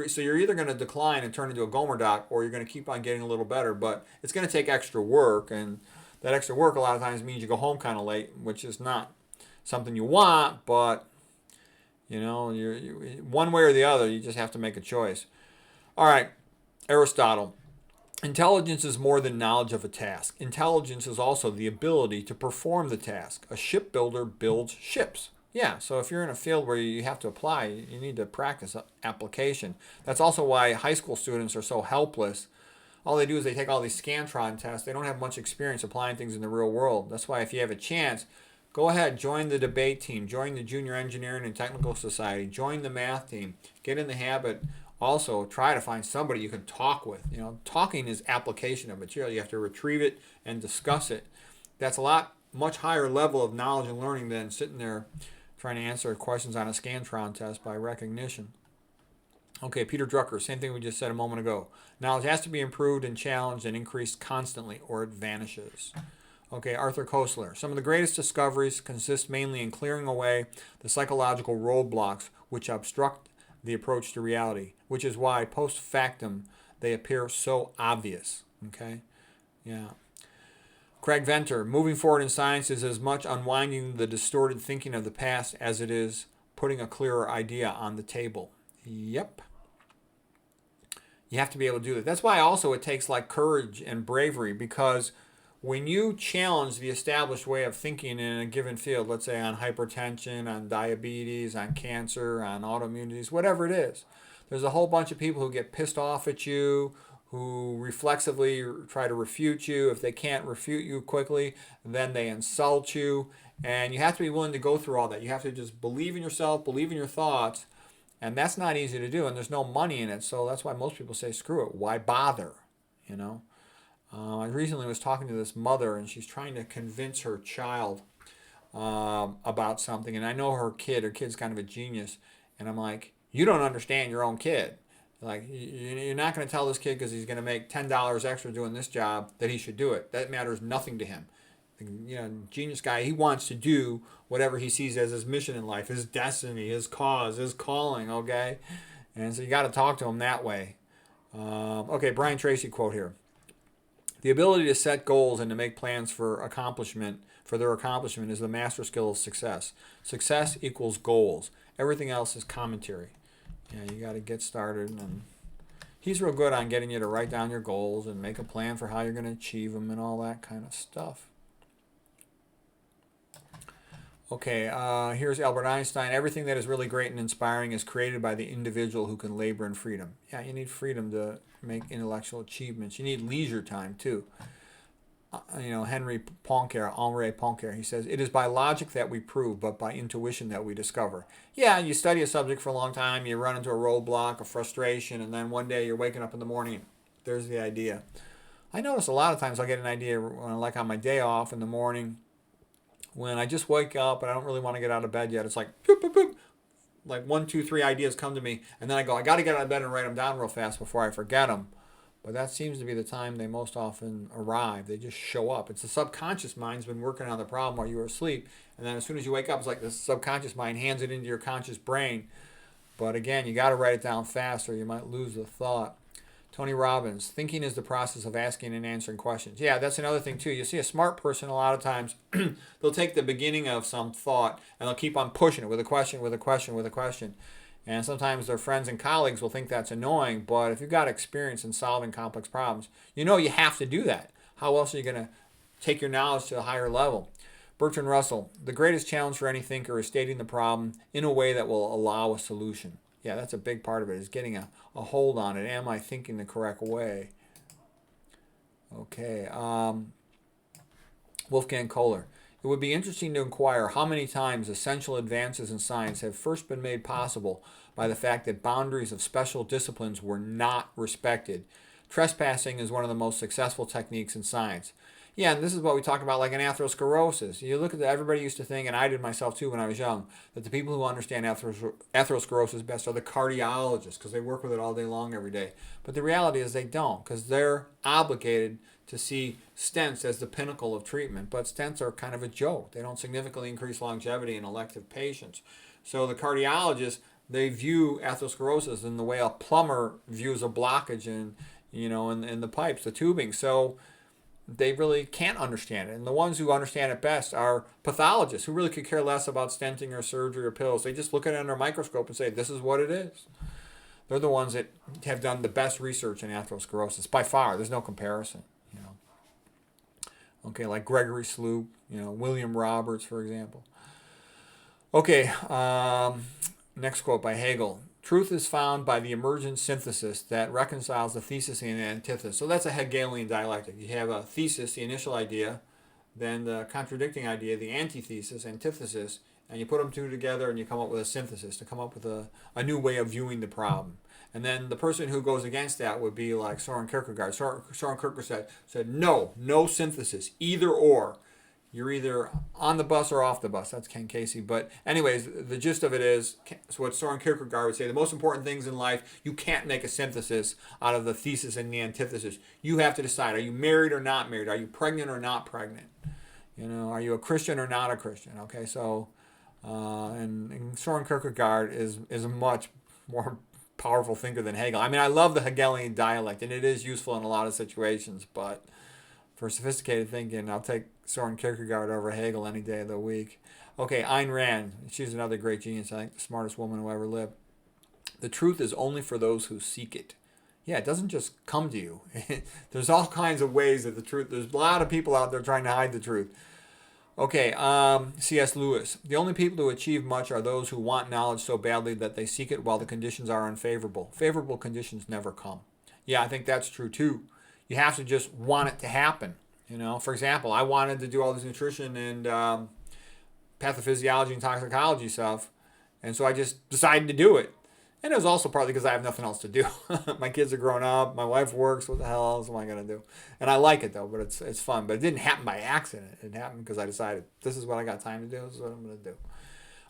So you're either going to decline and turn into a Gomer doc, or you're going to keep on getting a little better, but it's going to take extra work, and that extra work a lot of times means you go home kind of late, which is not something you want, but you're one way or the other, you just have to make a choice. All right, Aristotle. Intelligence is more than knowledge of a task. Intelligence is also the ability to perform the task. A shipbuilder builds ships. Yeah, so if you're in a field where you have to apply, you need to practice application. That's also why high school students are so helpless. All they do is they take all these Scantron tests. They don't have much experience applying things in the real world. That's why if you have a chance, go ahead, join the debate team, join the Junior Engineering and Technical Society, join the math team, get in the habit. Also, try to find somebody you can talk with. Talking is application of material. You have to retrieve it and discuss it. That's a much higher level of knowledge and learning than sitting there trying to answer questions on a Scantron test by recognition. Okay, Peter Drucker, same thing we just said a moment ago. Knowledge has to be improved and challenged and increased constantly, or it vanishes. Okay, Arthur Koestler. Some of the greatest discoveries consist mainly in clearing away the psychological roadblocks which obstruct the approach to reality, which is why post factum they appear so obvious. Okay, yeah. Craig Venter, moving forward in science is as much unwinding the distorted thinking of the past as it is putting a clearer idea on the table. Yep. You have to be able to do that. That's why also it takes like courage and bravery, because when you challenge the established way of thinking in a given field, let's say on hypertension, on diabetes, on cancer, on autoimmunities, whatever it is, there's a whole bunch of people who get pissed off at you, who reflexively try to refute you. If they can't refute you quickly, then they insult you. And you have to be willing to go through all that. You have to just believe in yourself, believe in your thoughts. And that's not easy to do, and there's no money in it. So that's why most people say, screw it. Why bother? I recently was talking to this mother, and she's trying to convince her child about something. And I know her kid's kind of a genius. And I'm like, you don't understand your own kid. Like, you're not going to tell this kid because he's going to make $10 extra doing this job that he should do it. That matters nothing to him. Genius guy, he wants to do whatever he sees as his mission in life, his destiny, his cause, his calling, okay? And so you got to talk to him that way. Okay, Brian Tracy quote here. The ability to set goals and to make plans for their accomplishment is the master skill of success. Success equals goals. Everything else is commentary. Yeah, you got to get started. And he's real good on getting you to write down your goals and make a plan for how you're going to achieve them and all that kind of stuff. Okay, here's Albert Einstein. Everything that is really great and inspiring is created by the individual who can labor in freedom. Yeah, you need freedom to make intellectual achievements. You need leisure time, too. Henri Poincaré, he says, it is by logic that we prove, but by intuition that we discover. Yeah, you study a subject for a long time, you run into a roadblock, a frustration, and then one day you're waking up in the morning, there's the idea. I notice a lot of times I'll get an idea, like on my day off in the morning, when I just wake up and I don't really want to get out of bed yet. It's like, boop, boop, boop. Like 1, 2, 3 ideas come to me, and then I go, I got to get out of bed and write them down real fast before I forget them. But that seems to be the time they most often arrive. They just show up. It's the subconscious mind's been working on the problem while you were asleep, and then as soon as you wake up, it's like the subconscious mind hands it into your conscious brain. But again, you got to write it down fast or you might lose the thought. Tony Robbins, thinking is the process of asking and answering questions. Yeah, that's another thing too. You see a smart person a lot of times, they'll take the beginning of some thought and they'll keep on pushing it with a question, with a question, with a question. And sometimes their friends and colleagues will think that's annoying, but if you've got experience in solving complex problems, you have to do that. How else are you going to take your knowledge to a higher level? Bertrand Russell, the greatest challenge for any thinker is stating the problem in a way that will allow a solution. Yeah, that's a big part of it, is getting a hold on it. Am I thinking the correct way? Okay. Wolfgang Kohler. It would be interesting to inquire how many times essential advances in science have first been made possible by the fact that boundaries of special disciplines were not respected. Trespassing is one of the most successful techniques in science. Yeah, and this is what we talk about, like in atherosclerosis. You look at everybody used to think, and I did myself too when I was young, that the people who understand atherosclerosis best are the cardiologists because they work with it all day long every day. But the reality is they don't, because they're obligated to see stents as the pinnacle of treatment. But stents are kind of a joke. They don't significantly increase longevity in elective patients. So the cardiologists, they view atherosclerosis in the way a plumber views a blockage in the pipes, the tubing. So they really can't understand it. And the ones who understand it best are pathologists who really could care less about stenting or surgery or pills. They just look at it under a microscope and say, this is what it is. They're the ones that have done the best research in atherosclerosis. By far, there's no comparison. Okay, like Gregory Sloop, William Roberts, for example. Okay, next quote by Hegel. Truth is found by the emergent synthesis that reconciles the thesis and the antithesis. So that's a Hegelian dialectic. You have a thesis, the initial idea, then the contradicting idea, the antithesis, antithesis, and you put them two together and you come up with a synthesis to come up with a new way of viewing the problem. And then the person who goes against that would be like Soren Kierkegaard. Soren Kierkegaard said, no synthesis, either or. You're either on the bus or off the bus. That's Ken Casey. But anyways, the gist of it is, so what Soren Kierkegaard would say, the most important things in life, you can't make a synthesis out of the thesis and the antithesis. You have to decide, are you married or not married? Are you pregnant or not pregnant? Are you a Christian or not a Christian? Okay, so, and Soren Kierkegaard is a much more powerful thinker than Hegel. I mean, I love the Hegelian dialect, and it is useful in a lot of situations, but for sophisticated thinking, I'll take Soren Kierkegaard over Hegel any day of the week. Okay, Ayn Rand. She's another great genius. I think the smartest woman who ever lived. The truth is only for those who seek it. Yeah, it doesn't just come to you. There's all kinds of ways that the truth... There's a lot of people out there trying to hide the truth. Okay, C.S. Lewis. The only people who achieve much are those who want knowledge so badly that they seek it while the conditions are unfavorable. Favorable conditions never come. Yeah, I think that's true too. You have to just want it to happen. For example, I wanted to do all this nutrition and pathophysiology and toxicology stuff, and so I just decided to do it. And it was also partly because I have nothing else to do. My kids are grown up. My wife works. What the hell else am I going to do? And I like it, though, but it's fun. But it didn't happen by accident. It happened because I decided this is what I got time to do. This is what I'm going to do.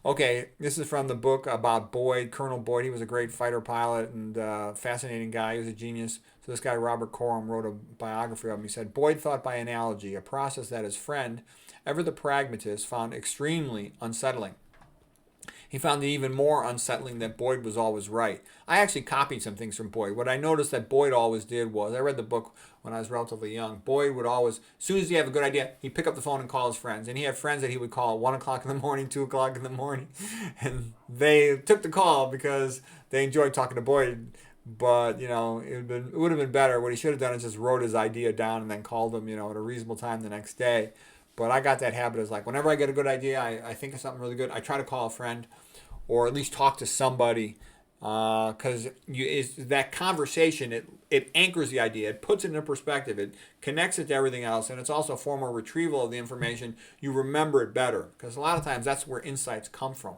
Okay, this is from the book about Boyd, Colonel Boyd. He was a great fighter pilot and fascinating guy. He was a genius. So this guy, Robert Coram, wrote a biography of him. He said, Boyd thought by analogy, a process that his friend, ever the pragmatist, found extremely unsettling. He found it even more unsettling that Boyd was always right. I actually copied some things from Boyd. What I noticed that Boyd always did was, I read the book when I was relatively young. Boyd would always, as soon as he had a good idea, he'd pick up the phone and call his friends. And he had friends that he would call at 1 o'clock in the morning, 2 o'clock in the morning. And they took the call because they enjoyed talking to Boyd. But, it would have been better. What he should have done is just wrote his idea down and then called him, at a reasonable time the next day. But I got that habit as like, whenever I get a good idea, I think of something really good, I try to call a friend or at least talk to somebody, because that conversation, it anchors the idea, it puts it into perspective, it connects it to everything else, and it's also a form of retrieval of the information. You remember it better, because a lot of times that's where insights come from.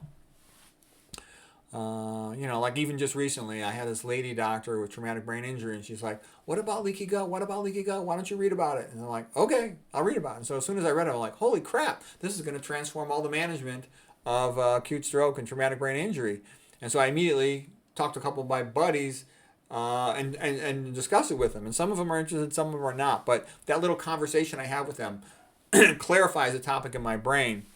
Like even just recently, I had this lady doctor with traumatic brain injury, and she's like, what about leaky gut? What about leaky gut? Why don't you read about it? And I'm like, okay, I'll read about it. And so as soon as I read it, I'm like, holy crap, this is going to transform all the management of acute stroke and traumatic brain injury. And so I immediately talked to a couple of my buddies and discussed it with them. And some of them are interested, some of them are not. But that little conversation I have with them clarifies a topic in my brain.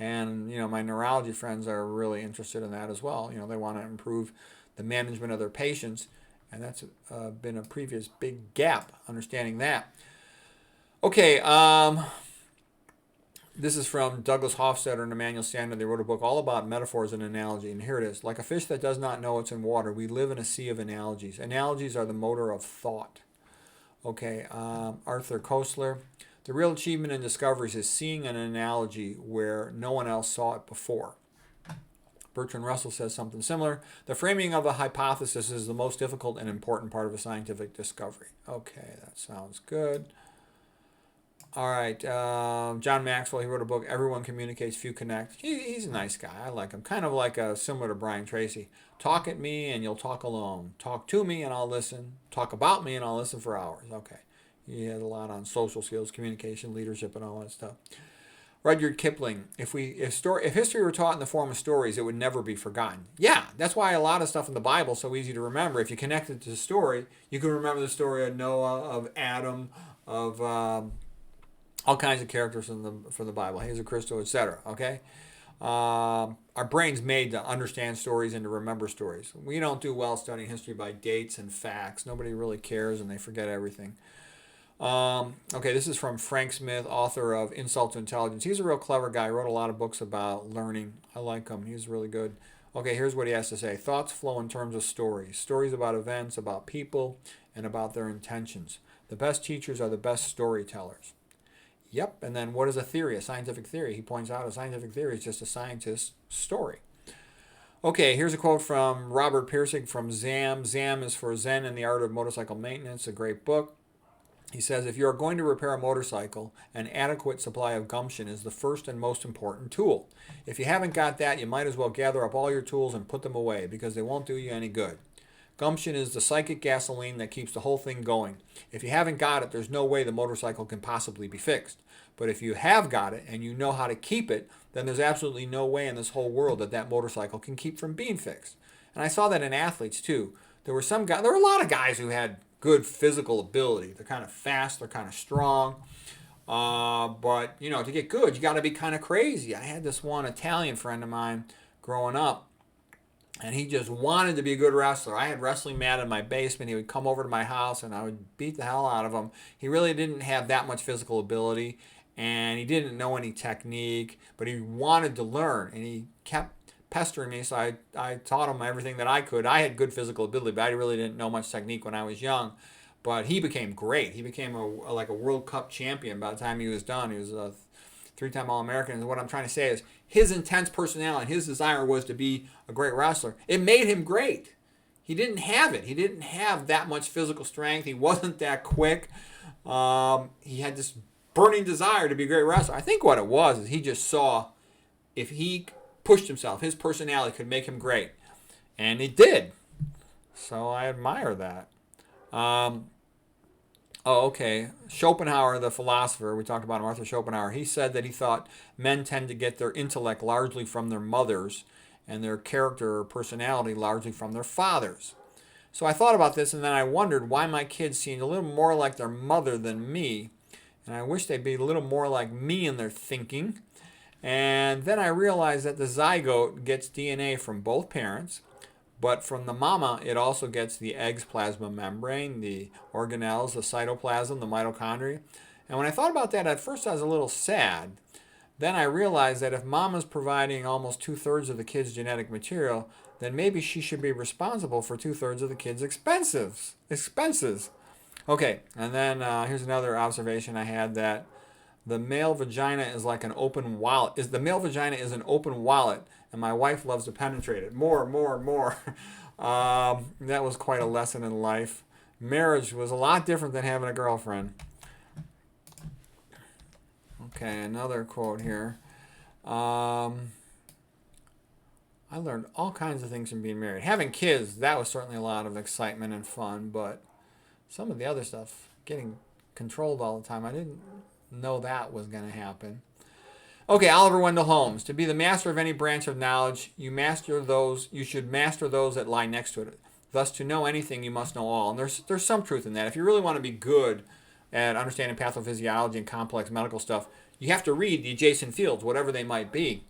And, my neurology friends are really interested in that as well. They want to improve the management of their patients. And that's been a previous big gap, understanding that. Okay, this is from Douglas Hofstadter and Emmanuel Sander. They wrote a book all about metaphors and analogy. And here it is. Like a fish that does not know it's in water, we live in a sea of analogies. Analogies are the motor of thought. Okay, Arthur Koestler. The real achievement in discoveries is seeing an analogy where no one else saw it before. Bertrand Russell says something similar. The framing of a hypothesis is the most difficult and important part of a scientific discovery. Okay, that sounds good. All right, John Maxwell, he wrote a book, Everyone Communicates, Few Connect. He's a nice guy. I like him. Kind of like similar to Brian Tracy. Talk at me and you'll talk alone. Talk to me and I'll listen. Talk about me and I'll listen for hours. Okay. He had a lot on social skills, communication, leadership, and all that stuff. Rudyard Kipling, if history were taught in the form of stories, it would never be forgotten. Yeah, that's why a lot of stuff in the Bible is so easy to remember. If you connect it to the story, you can remember the story of Noah, of Adam, of all kinds of characters from the Bible, Hazel Christo, etc. Okay, our brain's made to understand stories and to remember stories. We don't do well studying history by dates and facts. Nobody really cares, and they forget everything. Okay, this is from Frank Smith, author of Insult to Intelligence. He's a real clever guy. He wrote a lot of books about learning. I like him. He's really good. Okay, here's what he has to say. Thoughts flow in terms of stories. Stories about events, about people, and about their intentions. The best teachers are the best storytellers. Yep, and then what is a theory, a scientific theory? He points out a scientific theory is just a scientist's story. Okay, here's a quote from Robert Pirsig from ZAM. ZAM is for Zen and the Art of Motorcycle Maintenance, a great book. He says, if you are going to repair a motorcycle, an adequate supply of gumption is the first and most important tool. If you haven't got that, you might as well gather up all your tools and put them away because they won't do you any good. Gumption is the psychic gasoline that keeps the whole thing going. If you haven't got it, there's no way the motorcycle can possibly be fixed. But if you have got it and you know how to keep it, then there's absolutely no way in this whole world that motorcycle can keep from being fixed. And I saw that in athletes too. There were a lot of guys who had good physical ability. They're kind of fast, they're kind of strong. But, to get good, you got to be kind of crazy. I had this one Italian friend of mine growing up, and he just wanted to be a good wrestler. I had wrestling mat in my basement. He would come over to my house, and I would beat the hell out of him. He really didn't have that much physical ability, and he didn't know any technique, but he wanted to learn, and he kept pestering me, so I taught him everything that I could. I had good physical ability, but I really didn't know much technique when I was young. But he became great. He became like a World Cup champion by the time he was done. He was a 3-time All-American. And what I'm trying to say is his intense personality, his desire was to be a great wrestler. It made him great. He didn't have it. He didn't have that much physical strength. He wasn't that quick. He had this burning desire to be a great wrestler. I think what it was is he just saw if he pushed himself, his personality could make him great. And he did. So I admire that. Oh, okay. Schopenhauer, the philosopher, we talked about him, Arthur Schopenhauer, he said that he thought men tend to get their intellect largely from their mothers and their character or personality largely from their fathers. So I thought about this and then I wondered why my kids seemed a little more like their mother than me. And I wish they'd be a little more like me in their thinking. And then I realized that the zygote gets DNA from both parents. But from the mama, it also gets the egg's plasma membrane, the organelles, the cytoplasm, the mitochondria. And when I thought about that, at first I was a little sad. Then I realized that if mama's providing almost 2/3 of the kid's genetic material, then maybe she should be responsible for 2/3 of the kid's expenses. Okay, and then here's another observation I had that the male vagina is like an open wallet. The male vagina is an open wallet, and my wife loves to penetrate it. More, more, more. That was quite a lesson in life. Marriage was a lot different than having a girlfriend. Okay, another quote here. I learned all kinds of things from being married. Having kids, that was certainly a lot of excitement and fun, but some of the other stuff, getting controlled all the time, I didn't know that was going to happen. Okay, Oliver Wendell Holmes. To be the master of any branch of knowledge, you should master those that lie next to it. Thus, to know anything, you must know all. And there's some truth in that. If you really want to be good at understanding pathophysiology and complex medical stuff, you have to read the adjacent fields, whatever they might be,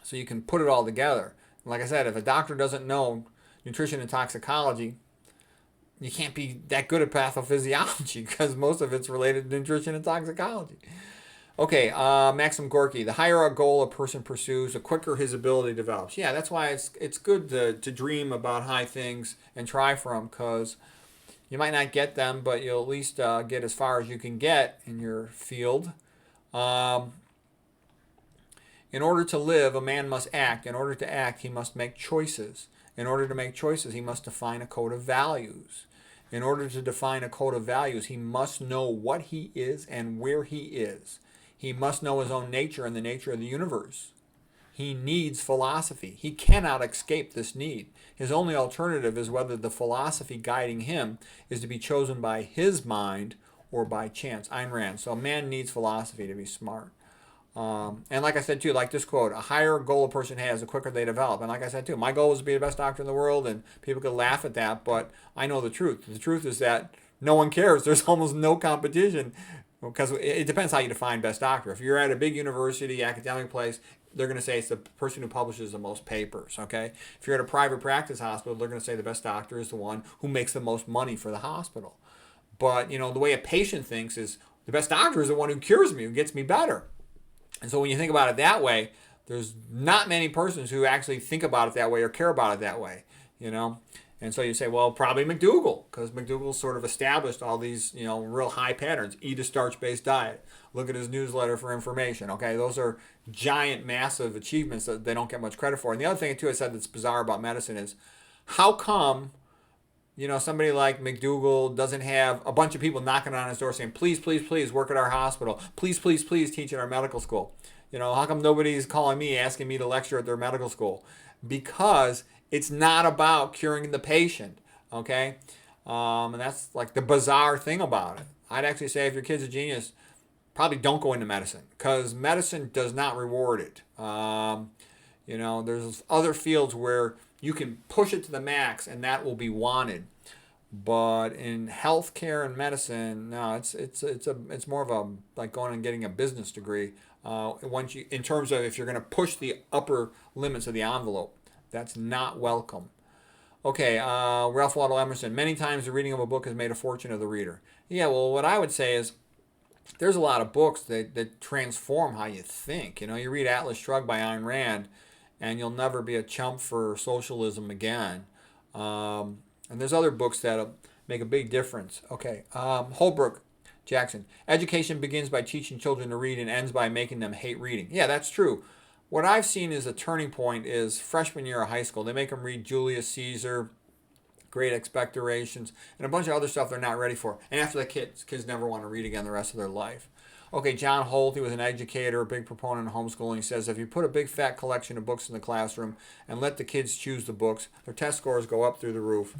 so you can put it all together. Like I said, if a doctor doesn't know nutrition and toxicology, you can't be that good at pathophysiology because most of it's related to nutrition and toxicology. Okay, Maxim Gorky. The higher a goal a person pursues, the quicker his ability develops. Yeah, that's why it's good to dream about high things and try for them, because you might not get them, but you'll at least get as far as you can get in your field. In order to live, a man must act. In order to act, he must make choices. In order to make choices, he must define a code of values. In order to define a code of values, he must know what he is and where he is. He must know his own nature and the nature of the universe. He needs philosophy. He cannot escape this need. His only alternative is whether the philosophy guiding him is to be chosen by his mind or by chance. Ayn Rand. So a man needs philosophy to be smart. And like I said too, like this quote, a higher goal a person has, the quicker they develop. And like I said too, my goal is to be the best doctor in the world, and people could laugh at that, but I know the truth. The truth is that no one cares. There's almost no competition, because it depends how you define best doctor. If you're at a big university, academic place, they're going to say it's the person who publishes the most papers, okay? If you're at a private practice hospital, they're going to say the best doctor is the one who makes the most money for the hospital. But, the way a patient thinks is the best doctor is the one who cures me, who gets me better. And so when you think about it that way, there's not many persons who actually think about it that way or care about it that way, And so you say, well, probably McDougall, because McDougall sort of established all these, real high patterns. Eat a starch-based diet. Look at his newsletter for information. Okay, those are giant, massive achievements that they don't get much credit for. And the other thing, too, I said that's bizarre about medicine is how come, somebody like McDougall doesn't have a bunch of people knocking on his door saying, please, please, please work at our hospital. Please, please, please teach at our medical school. How come nobody's calling me, asking me to lecture at their medical school? Because it's not about curing the patient, okay? And that's like the bizarre thing about it. I'd actually say if your kid's a genius, probably don't go into medicine, because medicine does not reward it. There's other fields where you can push it to the max and that will be wanted. But in healthcare and medicine, no, it's more of a like going and getting a business degree. In terms of if you're going to push the upper limits of the envelope, that's not welcome. Okay, Ralph Waldo Emerson. Many times the reading of a book has made a fortune of the reader. Yeah, well, what I would say is there's a lot of books that transform how you think. You read Atlas Shrugged by Ayn Rand, and you'll never be a chump for socialism again. And there's other books that make a big difference. Okay, Holbrook Jackson. Education begins by teaching children to read and ends by making them hate reading. Yeah, that's true. What I've seen as a turning point is freshman year of high school. They make them read Julius Caesar, Great Expectorations, and a bunch of other stuff they're not ready for. And after that, kids never want to read again the rest of their life. Okay, John Holt, he was an educator, a big proponent of homeschooling. He says, if you put a big fat collection of books in the classroom and let the kids choose the books, their test scores go up through the roof.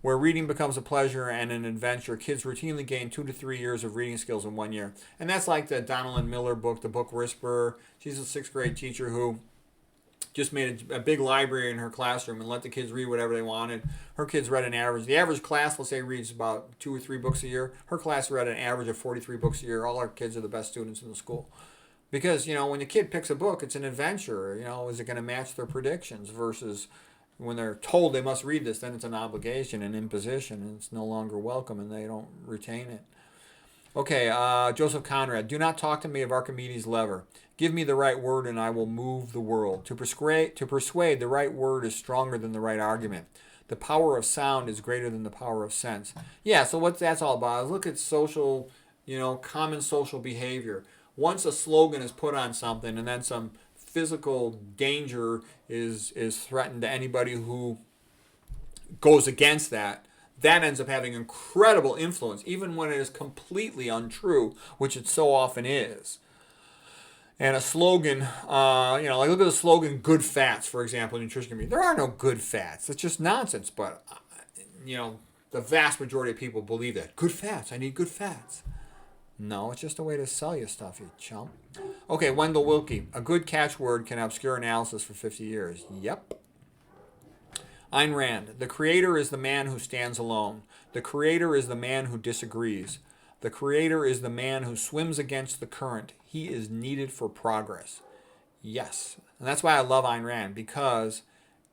where reading becomes a pleasure and an adventure. Kids routinely gain 2 to 3 years of reading skills in 1 year. And that's like the Donalyn Miller book, The Book Whisperer. She's a 6th grade teacher who just made a big library in her classroom and let the kids read whatever they wanted. Her kids read an average. The average class, let's say, reads about 2 or 3 books a year. Her class read an average of 43 books a year. All our kids are the best students in the school. Because, when the kid picks a book, it's an adventure. Is it going to match their predictions versus when they're told they must read this, then it's an obligation, an imposition, and it's no longer welcome and they don't retain it. Okay, Joseph Conrad. Do not talk to me of Archimedes' lever. Give me the right word and I will move the world. To persuade, the right word is stronger than the right argument. The power of sound is greater than the power of sense. Yeah, so what that's all about is look at social, common social behavior. Once a slogan is put on something and then some physical danger is threatened to anybody who goes against that, that ends up having incredible influence, even when it is completely untrue, which it so often is. And a slogan, like look at the slogan, good fats, for example, in nutrition community. There are no good fats. It's just nonsense. But, the vast majority of people believe that. Good fats. I need good fats. No, it's just a way to sell you stuff, you chump. Okay, Wendell Willkie. A good catchword can obscure analysis for 50 years. Yep. Ayn Rand. The creator is the man who stands alone. The creator is the man who disagrees. The creator is the man who swims against the current. He is needed for progress. Yes. And that's why I love Ayn Rand, because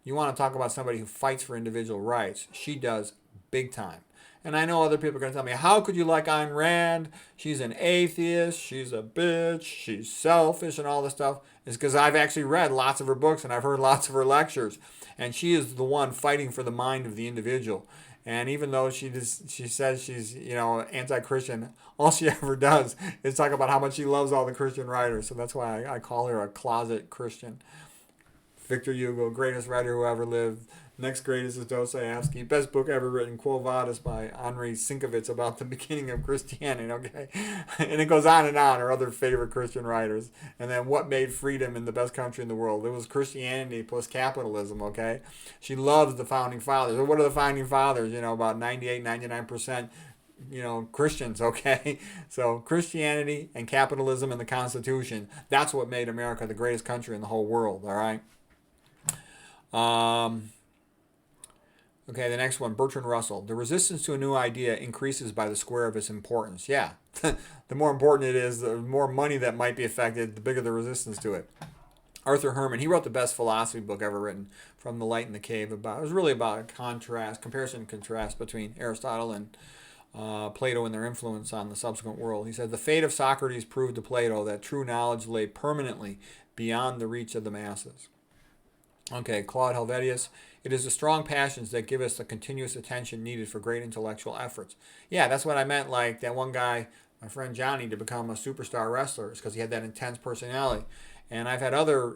you want to talk about somebody who fights for individual rights. She does big time. And I know other people are going to tell me, how could you like Ayn Rand? She's an atheist. She's a bitch. She's selfish and all this stuff. It's because I've actually read lots of her books and I've heard lots of her lectures. And she is the one fighting for the mind of the individual. And even though she says she's, anti-Christian, all she ever does is talk about how much she loves all the Christian writers. So that's why I call her a closet Christian. Victor Hugo, greatest writer who ever lived. Next greatest is Dostoevsky. Best book ever written, Quo Vadis, by Andrei Sienkiewicz, about the beginning of Christianity, okay? And it goes on, her other favorite Christian writers. And then What Made Freedom in the Best Country in the World? It was Christianity plus capitalism, okay? She loves the Founding Fathers. What are the Founding Fathers? About 98, 99%, Christians, okay? So Christianity and capitalism and the Constitution, that's what made America the greatest country in the whole world, all right? Okay, the next one, Bertrand Russell. The resistance to a new idea increases by the square of its importance. Yeah, the more important it is, the more money that might be affected, the bigger the resistance to it. Arthur Herman, he wrote the best philosophy book ever written, From the Light in the Cave. It was really about a comparison and contrast between Aristotle and Plato and their influence on the subsequent world. He said, the fate of Socrates proved to Plato that true knowledge lay permanently beyond the reach of the masses. Okay, Claude Helvetius. It is the strong passions that give us the continuous attention needed for great intellectual efforts. Yeah, that's what I meant, like that one guy, my friend Johnny, to become a superstar wrestler is because he had that intense personality. And I've had other,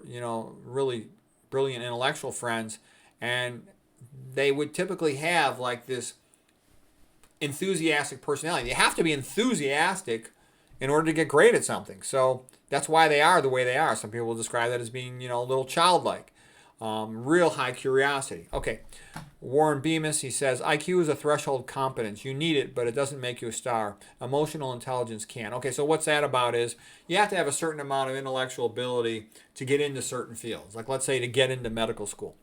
really brilliant intellectual friends, and they would typically have like this enthusiastic personality. You have to be enthusiastic in order to get great at something. So that's why they are the way they are. Some people will describe that as being, a little childlike. Real high curiosity. Okay, Warren Bemis, he says, IQ is a threshold competence. You need it, but it doesn't make you a star. Emotional intelligence can. Okay, so what's that about is you have to have a certain amount of intellectual ability to get into certain fields. Like, let's say, to get into medical school.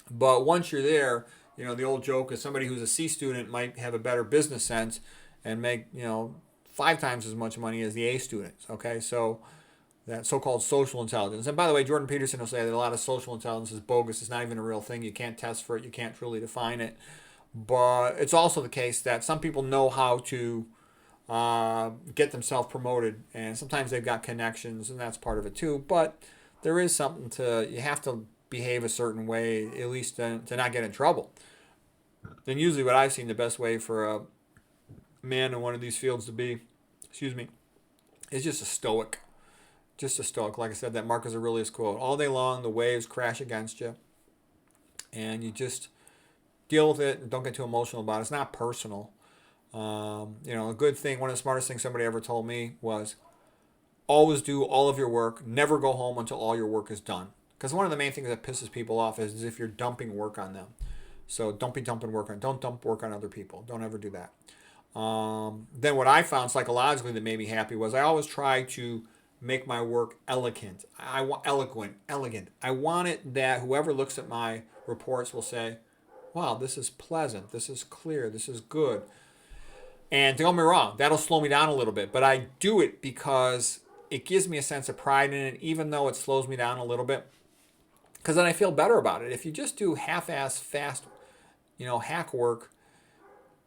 But once you're there, the old joke is somebody who's a C student might have a better business sense and make, 5 times as much money as the A students. Okay, so that so-called social intelligence. And by the way, Jordan Peterson will say that a lot of social intelligence is bogus. It's not even a real thing. You can't test for it. You can't truly define it. But it's also the case that some people know how to get themselves promoted. And sometimes they've got connections, and that's part of it too. But there is something you have to behave a certain way, at least to not get in trouble. Then usually what I've seen the best way for a man in one of these fields to be, is just a stoic. Just a stoic. Like I said, that Marcus Aurelius quote. All day long, the waves crash against you. And you just deal with it and don't get too emotional about it. It's not personal. A good thing, one of the smartest things somebody ever told me was always do all of your work. Never go home until all your work is done. Because one of the main things that pisses people off is if you're dumping work on them. So don't be dumping work on. Don't dump work on other people. Don't ever do that. Then what I found psychologically that made me happy was I always try to make my work elegant. I want elegant. I want it that whoever looks at my reports will say, "Wow, this is pleasant. This is clear. This is good." And don't get me wrong, that'll slow me down a little bit, but I do it because it gives me a sense of pride in it, even though it slows me down a little bit. Because then I feel better about it. If you just do half-ass fast, hack work,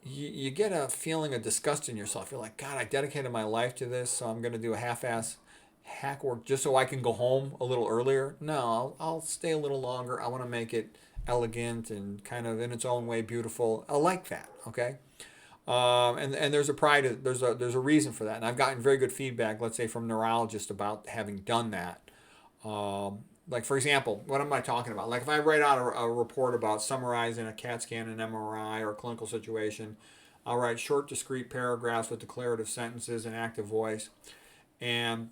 you get a feeling of disgust in yourself. You're like, God, I dedicated my life to this, so I'm going to do a half-ass hack work just so I can go home a little earlier. No, I'll stay a little longer. I want to make it elegant and kind of in its own way beautiful. I like that, okay? And there's a pride, there's a reason for that. And I've gotten very good feedback, let's say from neurologists about having done that. Like, for example, what am I talking about? Like, if I write out a report about summarizing a CAT scan, an MRI, or a clinical situation, I'll write short, discrete paragraphs with declarative sentences and active voice. And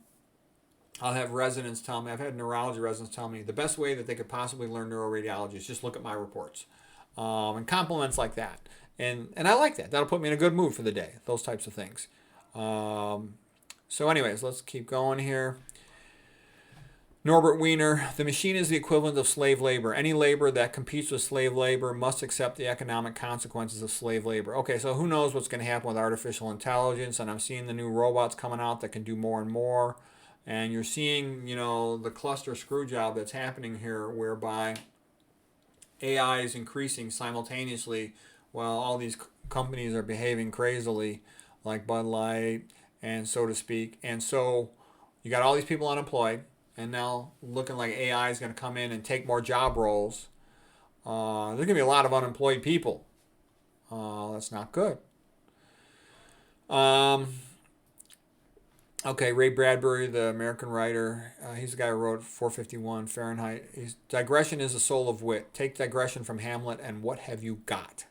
I'll have residents tell me, I've had neurology residents tell me, the best way that they could possibly learn neuroradiology is just look at my reports. And compliments like that. And I like that. That'll put me in a good mood for the day, those types of things. So anyways, let's keep going here. Norbert Wiener, the machine is the equivalent of slave labor. Any labor that competes with slave labor must accept the economic consequences of slave labor. Okay, so who knows what's going to happen with artificial intelligence, and I'm seeing the new robots coming out that can do more and more. And you're seeing, the cluster screw job that's happening here, whereby AI is increasing simultaneously while all these companies are behaving crazily, like Bud Light, and so to speak. And so you got all these people unemployed, and now looking like AI is going to come in and take more job roles. There's going to be a lot of unemployed people. That's not good. Okay, Ray Bradbury, the American writer, he's the guy who wrote 451 Fahrenheit. Digression is the soul of wit. Take digression from Hamlet and what have you got?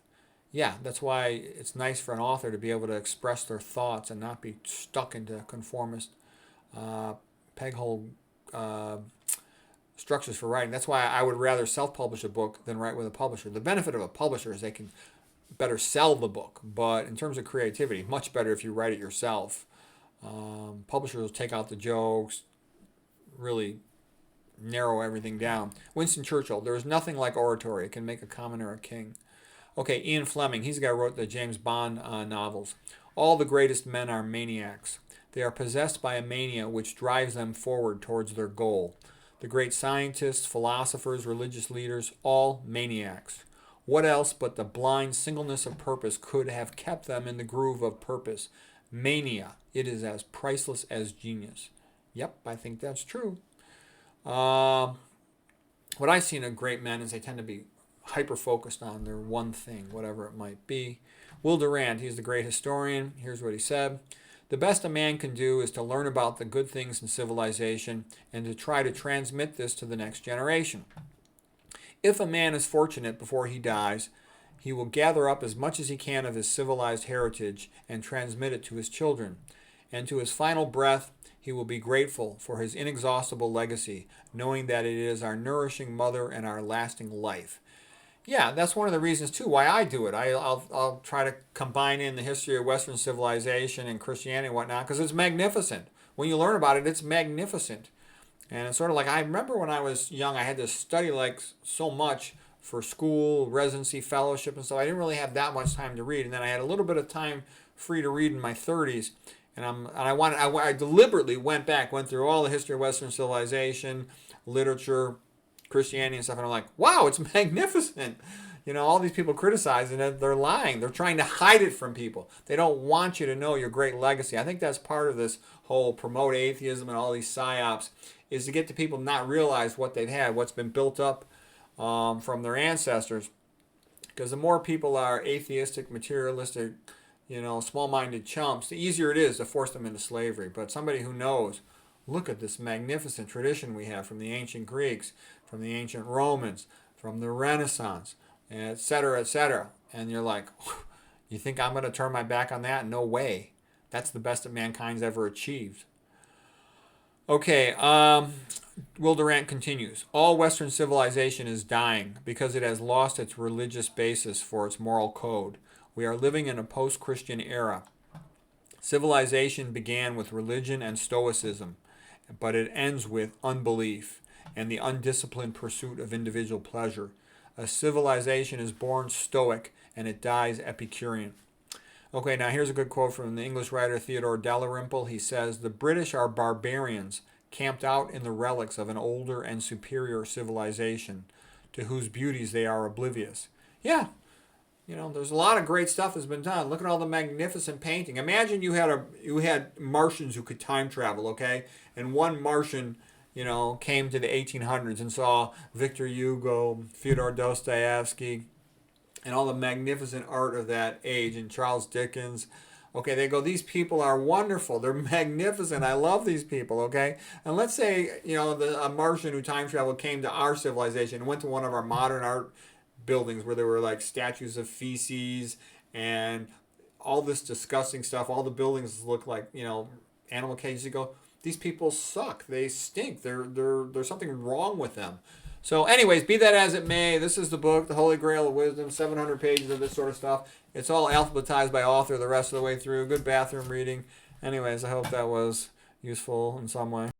Yeah, that's why it's nice for an author to be able to express their thoughts and not be stuck into conformist peg-hole structures for writing. That's why I would rather self-publish a book than write with a publisher. The benefit of a publisher is they can better sell the book, but in terms of creativity, much better if you write it yourself. Publishers will take out the jokes, really narrow everything down. Winston Churchill, there is nothing like oratory. It can make a commoner a king. Okay, Ian Fleming, he's the guy who wrote the James Bond novels. All the greatest men are maniacs. They are possessed by a mania which drives them forward towards their goal. The great scientists, philosophers, religious leaders, all maniacs. What else but the blind singleness of purpose could have kept them in the groove of purpose? Mania. It is as priceless as genius. Yep, I think that's true. What I've seen of great men is they tend to be hyper-focused on their one thing, whatever it might be. Will Durant, he's the great historian. Here's what he said. The best a man can do is to learn about the good things in civilization and to try to transmit this to the next generation. If a man is fortunate before he dies, he will gather up as much as he can of his civilized heritage and transmit it to his children. And to his final breath, he will be grateful for his inexhaustible legacy, knowing that it is our nourishing mother and our lasting life. Yeah, that's one of the reasons, too, why I do it. I'll try to combine in the history of Western civilization and Christianity and whatnot, because it's magnificent. When you learn about it, it's magnificent. And it's sort of like, I remember when I was young, I had to study like so much for school, residency, fellowship, and stuff. I didn't really have that much time to read. And then I had a little bit of time free to read in my 30s. And I deliberately went through all the history of Western civilization, literature, Christianity and stuff, and I'm like, wow, it's magnificent. All these people criticizing it, they're lying. They're trying to hide it from people. They don't want you to know your great legacy. I think that's part of this whole promote atheism and all these psyops, is to get the people not realize what they've had, what's been built up from their ancestors. Because the more people are atheistic, materialistic, small-minded chumps, the easier it is to force them into slavery. But somebody who knows, look at this magnificent tradition we have from the ancient Greeks, from the ancient Romans, from the Renaissance, etc., etc. And you're like, you think I'm going to turn my back on that? No way. That's the best that mankind's ever achieved. Okay, Will Durant continues, all Western civilization is dying because it has lost its religious basis for its moral code. We are living in a post-Christian era. Civilization began with religion and stoicism, but it ends with unbelief and the undisciplined pursuit of individual pleasure. A civilization is born stoic and it dies Epicurean. Okay, now here's a good quote from the English writer Theodore Dalrymple. He says, the British are barbarians camped out in the relics of an older and superior civilization to whose beauties they are oblivious. Yeah, there's a lot of great stuff that's been done. Look at all the magnificent painting. Imagine you had Martians who could time travel, okay? And one Martian, came to the 1800s and saw Victor Hugo, Fyodor Dostoevsky, and all the magnificent art of that age, and Charles Dickens. Okay, they go, these people are wonderful. They're magnificent. I love these people, okay? And let's say, a Martian who time traveled came to our civilization and went to one of our modern art buildings where there were like statues of feces and all this disgusting stuff. All the buildings look like, animal cages. You go, these people suck. They stink. There's something wrong with them. So anyways, be that as it may, this is the book, The Holy Grail of Wisdom, 700 pages of this sort of stuff. It's all alphabetized by author the rest of the way through. Good bathroom reading. Anyways, I hope that was useful in some way.